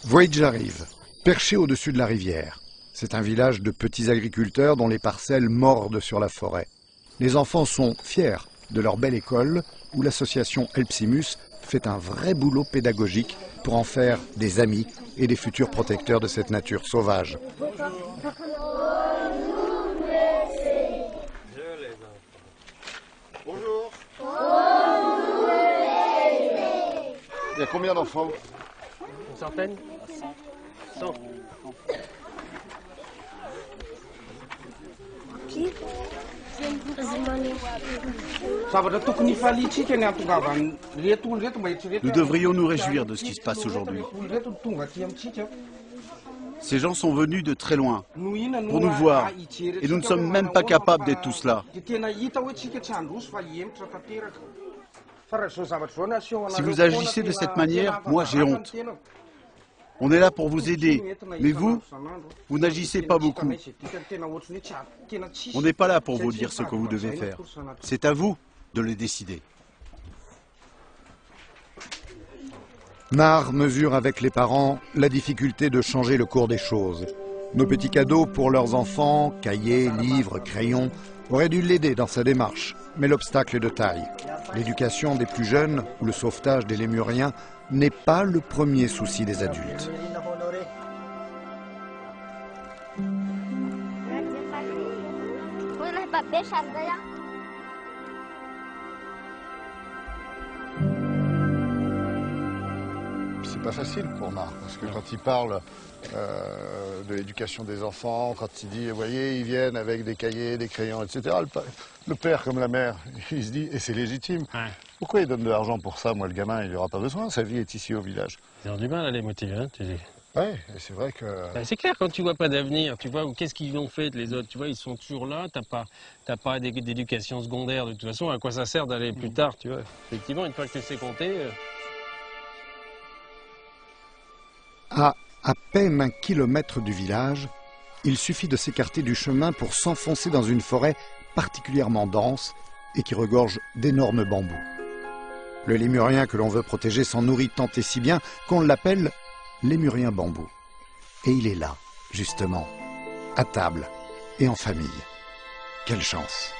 Voyage arrive, perché au-dessus de la rivière. C'est un village de petits agriculteurs dont les parcelles mordent sur la forêt. Les enfants sont fiers de leur belle école où l'association Helpsimus fait un vrai boulot pédagogique pour en faire des amis et des futurs protecteurs de cette nature sauvage. Bonjour. Il y a combien d'enfants? Une centaine? 100. Nous devrions nous réjouir de ce qui se passe aujourd'hui. Ces gens sont venus de très loin pour nous voir et nous ne sommes même pas capables d'être tous là. Si vous agissez de cette manière, moi j'ai honte. On est là pour vous aider, mais vous n'agissez pas beaucoup. On n'est pas là pour vous dire ce que vous devez faire. C'est à vous de le décider. Nar mesure avec les parents la difficulté de changer le cours des choses. Nos petits cadeaux pour leurs enfants, cahiers, livres, crayons, aurait dû l'aider dans sa démarche, mais l'obstacle est de taille. L'éducation des plus jeunes ou le sauvetage des lémuriens n'est pas le premier souci des adultes. C'est pas facile pour Marc, parce que quand il parle de l'éducation des enfants, quand il dit, vous voyez, ils viennent avec des cahiers, des crayons, etc. Le père comme la mère, il se dit, et c'est légitime, pourquoi il donne de l'argent pour ça? Moi, le gamin, il n'aura pas besoin, sa vie est ici au village. Ils ont du mal à les motiver, hein, tu dis. Ouais, c'est vrai que... C'est clair, quand tu vois pas d'avenir, tu vois, qu'est-ce qu'ils ont fait les autres, tu vois, ils sont toujours là, t'as pas d'éducation secondaire, de toute façon, à quoi ça sert d'aller plus tard, tu vois. Effectivement, une fois que tu sais compter... À peine 1 kilomètre du village, il suffit de s'écarter du chemin pour s'enfoncer dans une forêt particulièrement dense et qui regorge d'énormes bambous. Le lémurien que l'on veut protéger s'en nourrit tant et si bien qu'on l'appelle lémurien bambou. Et il est là, justement, à table et en famille. Quelle chance!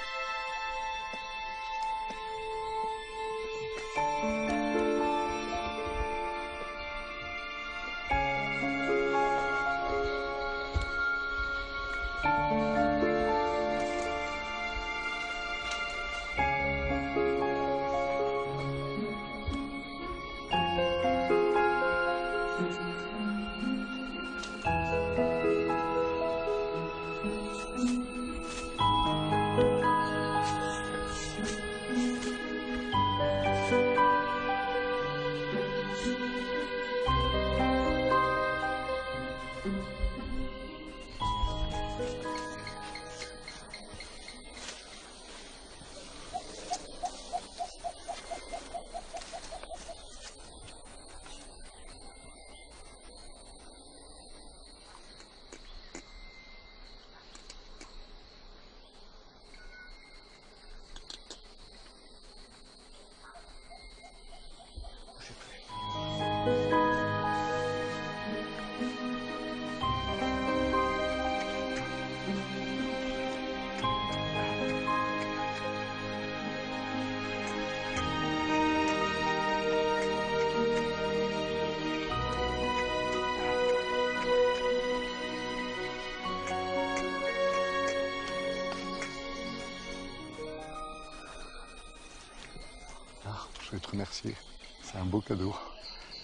Je vais te remercier. C'est un beau cadeau.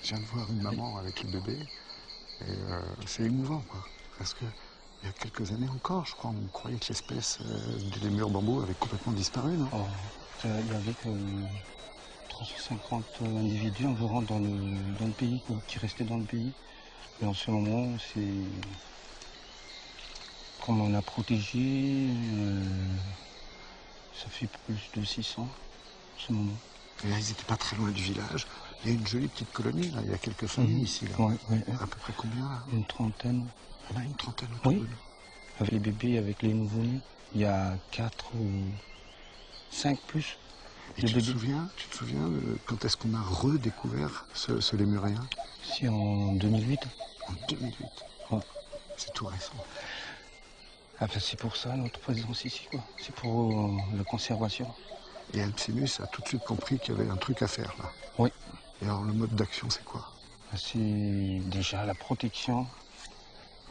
Je viens de voir une maman avec le bébé et c'est émouvant, quoi. Parce que il y a quelques années encore, je crois, on croyait que l'espèce du lémur bambou avait complètement disparu, non? Il y avait 350 individus environ dans le pays, quoi, qui restaient dans le pays. Et en ce moment, c'est comme on a protégé, ça fait plus de 600 en ce moment. Et là, ils n'étaient pas très loin du village. Il y a une jolie petite colonie, là. Il y a quelques familles ici, là. Ouais. À peu près combien, là? Une trentaine. Il y en a une trentaine autour de nous. Avec les bébés, avec les nouveau-nés, il y a 4 ou 5 plus. Et tu te souviens de quand est-ce qu'on a redécouvert ce lémurien? C'est en 2008. En 2008? Ouais. C'est tout récent. Ah ben c'est pour ça notre présence ici, quoi. C'est pour la conservation. Et Alpsinus a tout de suite compris qu'il y avait un truc à faire, là. Oui. Et alors, le mode d'action, c'est quoi? C'est déjà la protection,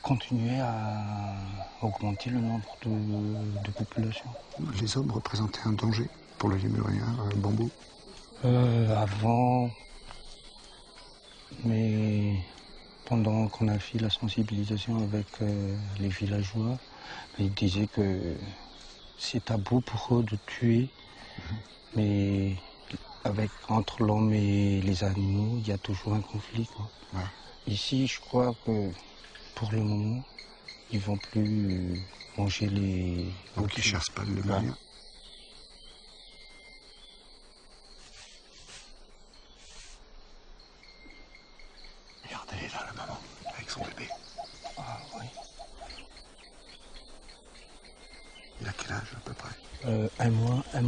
continuer à augmenter le nombre de populations. Les hommes représentaient un danger pour le lémurien bambou? Avant, mais pendant qu'on a fait la sensibilisation avec les villageois, ils disaient que c'est tabou pour eux de tuer. Mais entre l'homme et les animaux, il y a toujours un conflit, quoi. Ouais. Ici, je crois que pour le moment, ils vont plus manger les... Donc ils ne chassent pas le lémurien. Regardez là, la maman, avec son bébé. Ah oui. Il a quel âge à peu près? Un mois et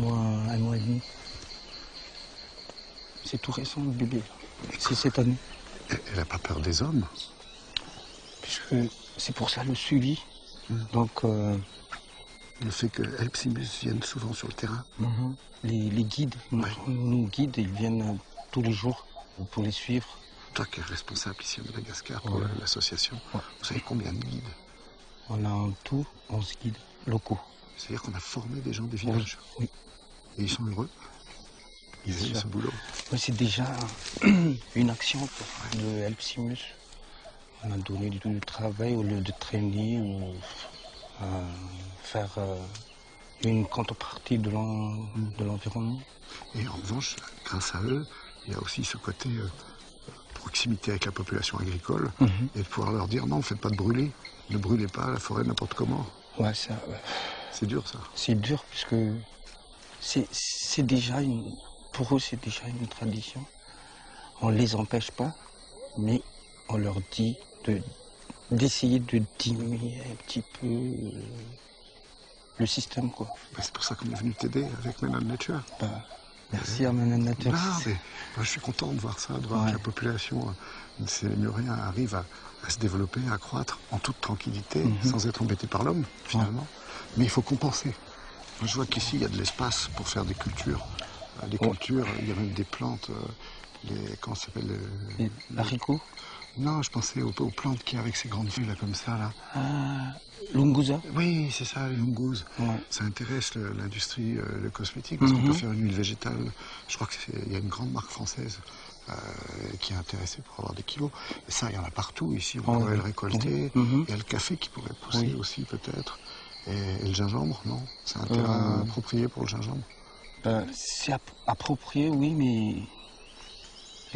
demi. C'est tout récent, le bébé. C'est cette année. Elle n'a pas peur des hommes? Puisque c'est pour ça le suivi. Donc, Le fait que Helpsimus vienne souvent sur le terrain. Les guides, nos guides, ils viennent tous les jours pour les suivre. Toi qui es responsable ici à Madagascar pour l'association, vous savez combien de guides? On a en tout 11 guides locaux. C'est-à-dire qu'on a formé des gens des villages? Oui. Et ils sont heureux? Ils aiment ce boulot? C'est déjà une action de Helpsimus. On a donné du travail au lieu de traîner ou faire une contrepartie de l'environnement. Et en revanche, grâce à eux, il y a aussi ce côté proximité avec la population agricole et de pouvoir leur dire non, faites pas de brûler, ne brûlez pas la forêt n'importe comment. Ouais, ça. C'est dur ça. C'est dur puisque c'est déjà pour eux c'est déjà une tradition. On les empêche pas, mais on leur dit d'essayer de diminuer un petit peu le système, quoi. C'est pour ça qu'on est venu t'aider avec Men on Nature. Merci à Men on Nature. Moi, je suis content de voir ça, de voir que la population de ces lémuriens arrive à se développer, à croître en toute tranquillité, sans être embêté par l'homme, finalement. Mais il faut compenser. Moi, je vois qu'ici, il y a de l'espace pour faire des cultures. Des cultures, il y a même des plantes, comment ça s'appelle? Les haricots? Non, je pensais aux plantes qui avec ces grandes feuilles là comme ça là. Lunguza? Oui, c'est ça, les lungouzes. Ça intéresse l'industrie le cosmétique parce qu'on peut faire une huile végétale. Je crois qu'il y a une grande marque française qui est intéressée pour avoir des kilos. Et ça, il y en a partout ici. On pourrait le récolter. Il y a le café qui pourrait pousser aussi peut-être. Et le gingembre, non? C'est un terrain approprié pour le gingembre? C'est approprié, oui, mais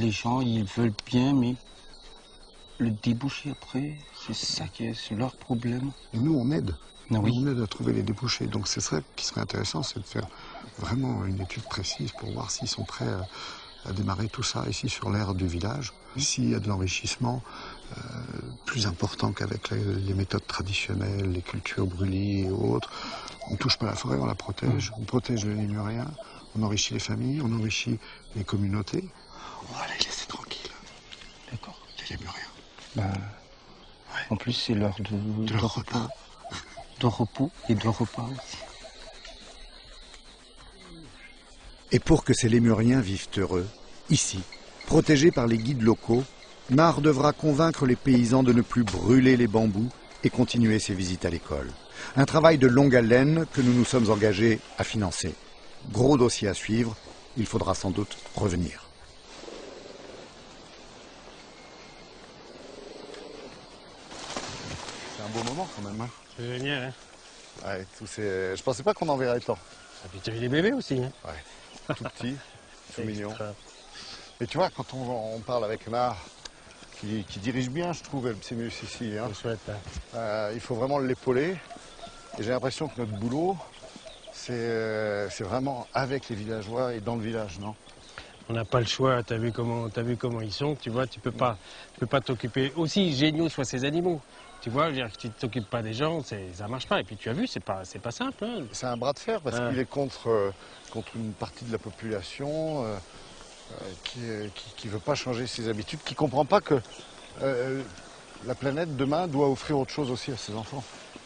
les gens, ils veulent bien, mais le débouché après, c'est ça c'est leur problème. Et nous, on aide. Oui. On aide à trouver les débouchés. Donc c'est ça qui serait intéressant, c'est de faire vraiment une étude précise pour voir s'ils sont prêts à démarrer tout ça ici sur l'aire du village. S'il y a de l'enrichissement plus important qu'avec les méthodes traditionnelles, les cultures brûlées et autres. On ne touche pas la forêt, on la protège. On protège les lémuriens, on enrichit les familles, on enrichit les communautés. On va les laisser tranquilles. D'accord. Les lémuriens. En plus, c'est l'heure de repas. De repos et de repas aussi. Et pour que ces lémuriens vivent heureux, ici, protégés par les guides locaux, Mar devra convaincre les paysans de ne plus brûler les bambous et continuer ses visites à l'école. Un travail de longue haleine que nous nous sommes engagés à financer. Gros dossier à suivre, il faudra sans doute revenir. C'est un beau moment quand même. C'est génial, hein? Ouais, je pensais pas qu'on en verrait tant. Et puis tu as vu les bébés aussi, hein? Ouais, tout petit, tout mignon. Et tu vois, quand on parle avec Mar, qui dirige bien, je trouve, Helpsimus ici. Hein. Chouette, hein. Il faut vraiment l'épauler. Et j'ai l'impression que notre boulot, c'est vraiment avec les villageois et dans le village, non? On n'a pas le choix, t'as vu comment ils sont, tu vois, tu peux pas t'occuper, aussi géniaux soient ces animaux. Tu vois, je veux dire que tu ne t'occupes pas des gens, ça marche pas. Et puis tu as vu, c'est pas simple. Hein. C'est un bras de fer parce qu'il est contre une partie de la population qui ne veut pas changer ses habitudes, qui ne comprend pas que la planète demain doit offrir autre chose aussi à ses enfants.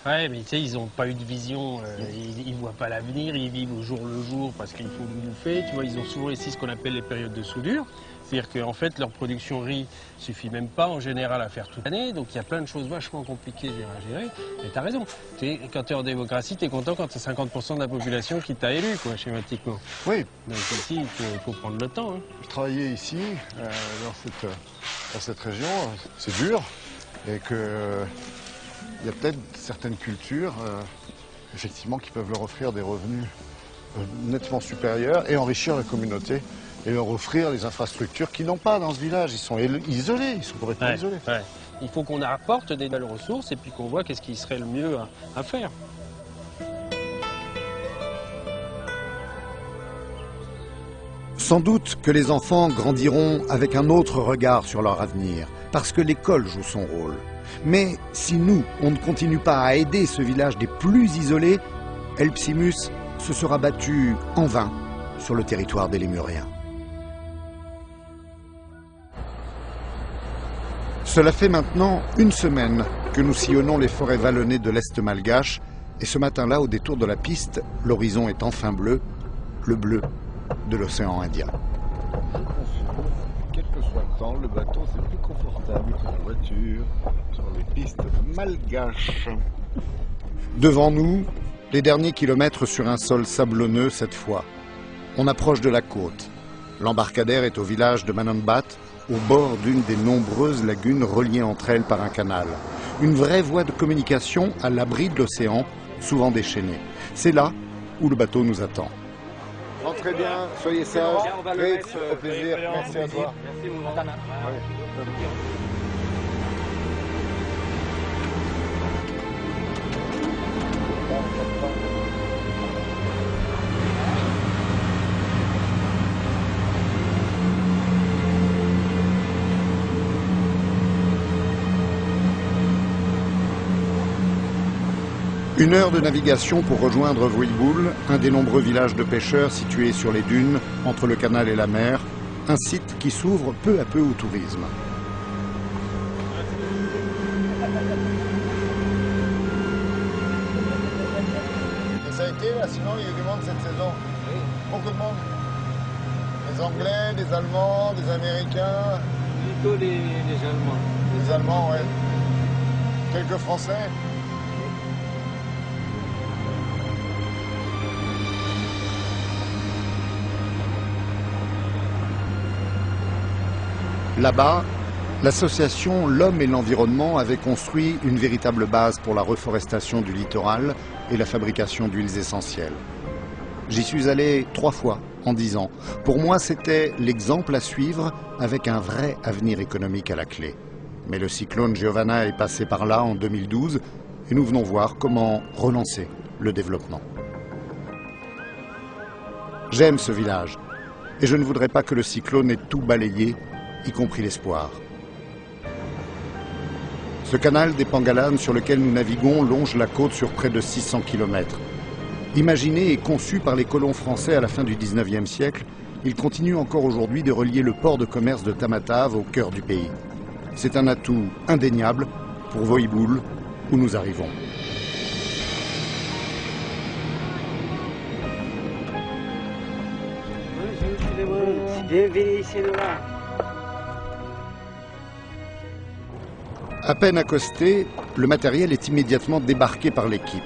Ouais, mais tu sais, ils n'ont pas eu de vision, ils ne voient pas l'avenir, ils vivent au jour le jour parce qu'il faut bouffer. Tu vois, ils ont souvent ici ce qu'on appelle les périodes de soudure. C'est-à-dire qu'en fait, leur production riz suffit même pas en général à faire toute l'année. Donc il y a plein de choses vachement compliquées à gérer. Et tu as raison. Quand tu es en démocratie, tu es content quand c'est 50% de la population qui t'a élu, quoi, schématiquement. Oui. Donc ici, il faut prendre le temps. Hein. Je travaillais ici, dans cette région, c'est dur. Et il y a peut-être certaines cultures, effectivement, qui peuvent leur offrir des revenus nettement supérieurs et enrichir la communauté. Et leur offrir les infrastructures qu'ils n'ont pas dans ce village. Ils sont isolés, ils sont complètement isolés. Ouais. Il faut qu'on apporte des belles ressources et puis qu'on voit qu'est-ce qui serait le mieux à faire. Sans doute que les enfants grandiront avec un autre regard sur leur avenir, parce que l'école joue son rôle. Mais si nous, on ne continue pas à aider ce village des plus isolés, Helpsimus se sera battu en vain sur le territoire des Lémuriens. Cela fait maintenant une semaine que nous sillonnons les forêts vallonnées de l'Est malgache Et ce matin-là, au détour de la piste, l'horizon est enfin bleu, le bleu de l'océan Indien. Quel que soit le temps, le bateau c'est plus confortable que la voiture sur les pistes malgaches. Devant nous, les derniers kilomètres sur un sol sablonneux cette fois. On approche de la côte. L'embarcadère est au village de Manambat, au bord d'une des nombreuses lagunes reliées entre elles par un canal. Une vraie voie de communication à l'abri de l'océan, souvent déchaîné. C'est là où le bateau nous attend. Rentrez bien, soyez sages, au plaisir, merci à toi. Merci, Moutana. Une heure de navigation pour rejoindre Voïboul, un des nombreux villages de pêcheurs situés sur les dunes, entre le canal et la mer, un site qui s'ouvre peu à peu au tourisme. Et ça a été là, sinon il y a eu du monde cette saison. Oui. Beaucoup de monde. Les Anglais, les Allemands, les Américains. Plutôt les Allemands. Les Allemands, ouais. Quelques Français. Là-bas, l'association L'Homme et l'Environnement avait construit une véritable base pour la reforestation du littoral et la fabrication d'huiles essentielles. J'y suis allé 3 fois en 10 ans. Pour moi, c'était l'exemple à suivre avec un vrai avenir économique à la clé. Mais le cyclone Giovanna est passé par là en 2012 et nous venons voir comment relancer le développement. J'aime ce village et je ne voudrais pas que le cyclone ait tout balayé, y compris l'espoir. Ce canal des Pangalanes sur lequel nous naviguons longe la côte sur près de 600 km. Imaginé et conçu par les colons français à la fin du 19e siècle, il continue encore aujourd'hui de relier le port de commerce de Tamatave au cœur du pays. C'est un atout indéniable pour Voïboul, où nous arrivons. À peine accosté, le matériel est immédiatement débarqué par l'équipe.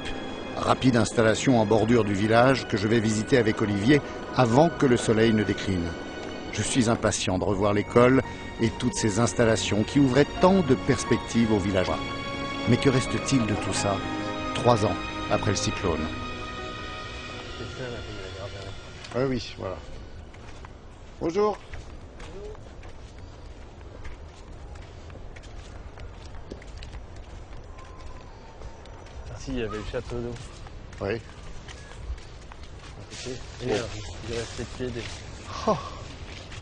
Rapide installation en bordure du village que je vais visiter avec Olivier avant que le soleil ne décline. Je suis impatient de revoir l'école et toutes ces installations qui ouvraient tant de perspectives aux villageois. Mais que reste-t-il de tout ça, 3 ans après le cyclone? Ah oui, voilà. Bonjour. Ici, il y avait le château d'eau. Oui. Et là, il restait de pied des... Oh.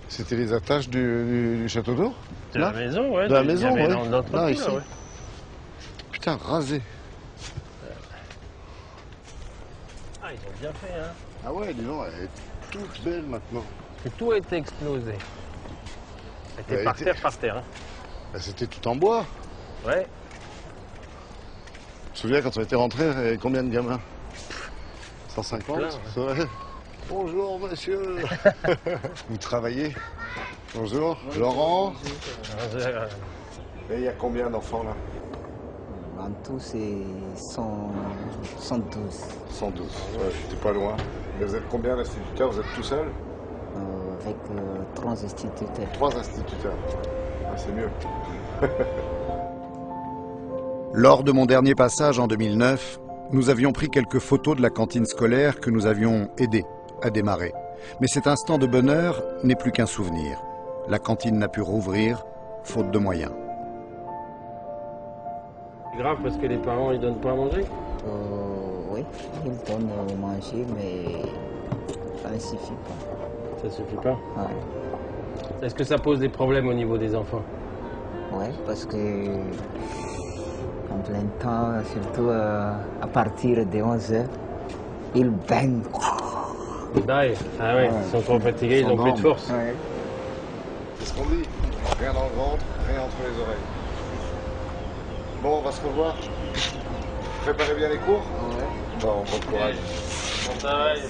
C'était les attaches du château d'eau? De la maison, ouais. De la maison, ouais. Là, ici. là, ouais. Putain, rasé. Ah, ils ont bien fait, hein. Ah ouais, dis donc, elle est toute belle maintenant. Et tout a été explosé. C'était par terre, hein. Bah, c'était tout en bois. Ouais. Je me souviens quand on était rentrés, il y avait combien de gamins? 150. Plein, ouais. Ouais. Bonjour monsieur. Vous travaillez? Bonjour. Laurent. Et il y a combien d'enfants là? En tout, c'est 112. 112, ouais, t'es pas loin. Mais vous êtes combien d'instituteurs? Vous êtes tout seul? Avec 3 instituteurs. 3 instituteurs. Ah, c'est mieux. Lors de mon dernier passage en 2009, nous avions pris quelques photos de la cantine scolaire que nous avions aidé à démarrer. Mais cet instant de bonheur n'est plus qu'un souvenir. La cantine n'a pu rouvrir, faute de moyens. C'est grave parce que les parents ils donnent pas à manger? Oui, ils donnent à manger, mais ça ne suffit pas. Ça suffit pas? Ouais. Est-ce que ça pose des problèmes au niveau des enfants? Oui, parce que en plein temps, surtout à partir de 11h, ils baignent. Ils baillent. Ah ouais, ils sont trop fatigués, ils n'ont plus de force. Ouais. C'est ce qu'on dit. Rien dans le ventre, rien entre les oreilles. Bon, on va se revoir. Vous préparez bien les cours? Ouais. Bon courage. Bon travail.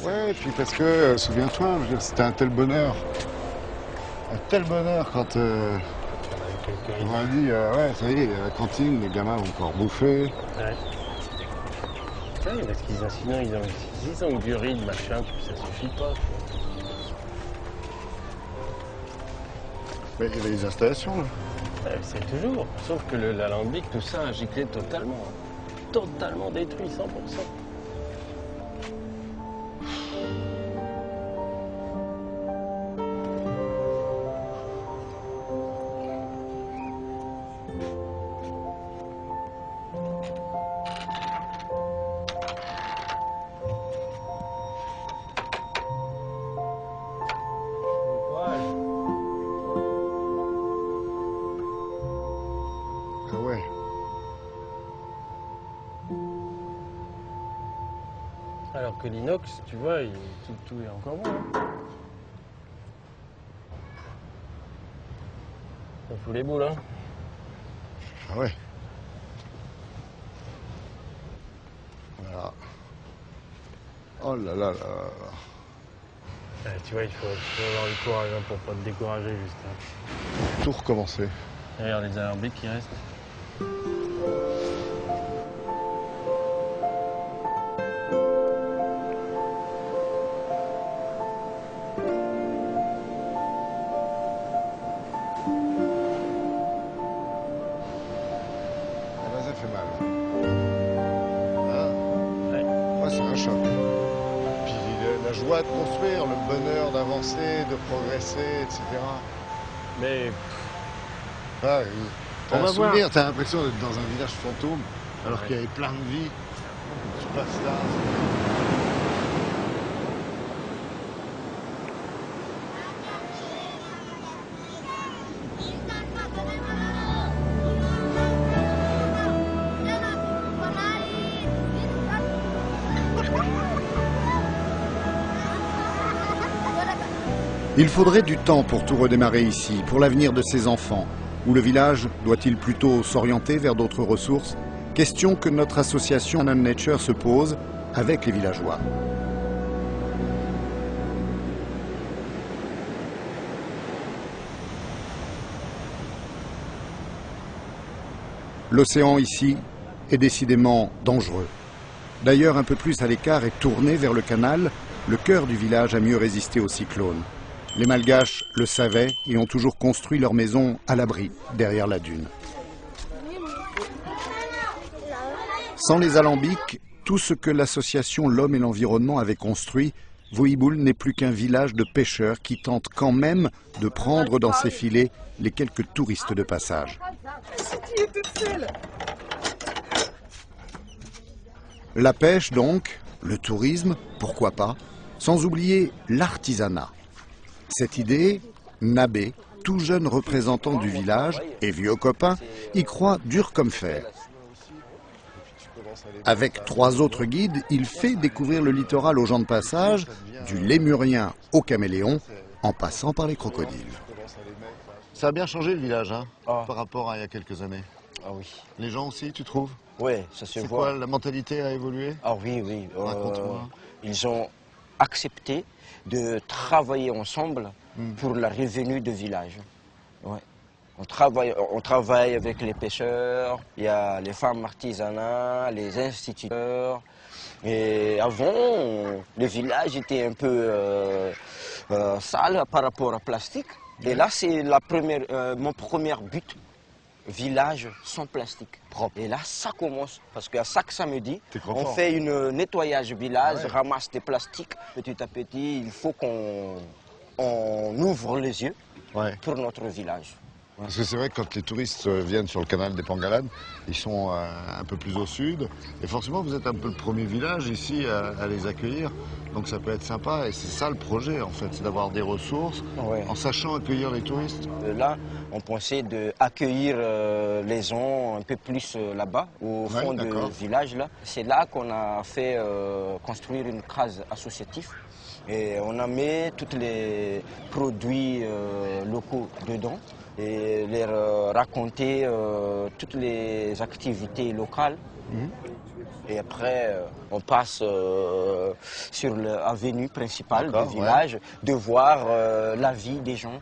Ouais, et puis parce que, souviens-toi, c'était un tel bonheur. Un tel bonheur quand on m'a dit, ouais, ça y est, à la cantine, les gamins vont encore bouffer. Ouais. Ouais, parce qu'ils ont, sinon, ils ont du riz, machin, puis ça suffit pas. Mais il y avait des installations, là. C'est toujours, sauf que l'alambic, tout ça a giclé totalement. Totalement détruit, 100%. Ah ouais. Alors que l'inox, tu vois, tout est encore bon. Hein. Ça fout les boules, hein. Ah ouais. Voilà. Oh là là là là. Tu vois, il faut avoir du courage hein, pour pas te décourager juste. Hein. Tout recommencer. Regarde les alambics qui restent. Ça fait mal. Hein? Ouais, c'est un choc. Puis la joie de construire, le bonheur d'avancer, de progresser, etc. Mais... Ah, t'as un voir. souvenir, t'as l'impression d'être dans un village fantôme, alors qu'il y avait plein de vie. Tu passes là. Il faudrait du temps pour tout redémarrer ici, pour l'avenir de ces enfants. Ou le village doit-il plutôt s'orienter vers d'autres ressources? Question que notre association Hanan Nature se pose avec les villageois. L'océan ici est décidément dangereux. D'ailleurs, un peu plus à l'écart et tourné vers le canal, le cœur du village a mieux résisté aux cyclones. Les Malgaches le savaient et ont toujours construit leur maison à l'abri, derrière la dune. Sans les alambics, tout ce que l'association L'Homme et l'Environnement avait construit, Vohiboul n'est plus qu'un village de pêcheurs qui tente quand même de prendre dans ses filets les quelques touristes de passage. La pêche donc, le tourisme, pourquoi pas, sans oublier l'artisanat. Cette idée, Nabé, tout jeune représentant du village et vieux copain, y croit dur comme fer. Avec 3 autres guides, il fait découvrir le littoral aux gens de passage, du lémurien au caméléon, en passant par les crocodiles. Ça a bien changé le village, hein, par rapport à il y a quelques années. Ah oui. Les gens aussi, tu trouves? Oui, ça se voit. C'est quoi, la mentalité a évolué? Ah oui, oui. Raconte-moi. Ils ont accepté de travailler ensemble pour la revenu du village. Ouais. On travaille avec les pêcheurs, il y a les femmes artisanales, les instituteurs. Et avant, le village était un peu sale par rapport au plastique. Et là, c'est mon premier but. Village sans plastique. Propre. Et là, ça commence. Parce qu'à chaque samedi, on fait un nettoyage village, ramasse des plastiques. Petit à petit, il faut qu'on ouvre les yeux pour notre village. Parce que c'est vrai que quand les touristes viennent sur le canal des Pangalades, ils sont un peu plus au sud. Et forcément, vous êtes un peu le premier village ici à les accueillir. Donc ça peut être sympa. Et c'est ça le projet, en fait, c'est d'avoir des ressources en sachant accueillir les touristes. Là, on pensait d'accueillir les gens un peu plus là-bas, au fond du village. C'est là qu'on a fait construire une case associative. Et on a mis tous les produits locaux dedans. et leur raconter toutes les activités locales. Et après, on passe sur l'avenue principale du village, de voir la vie des gens,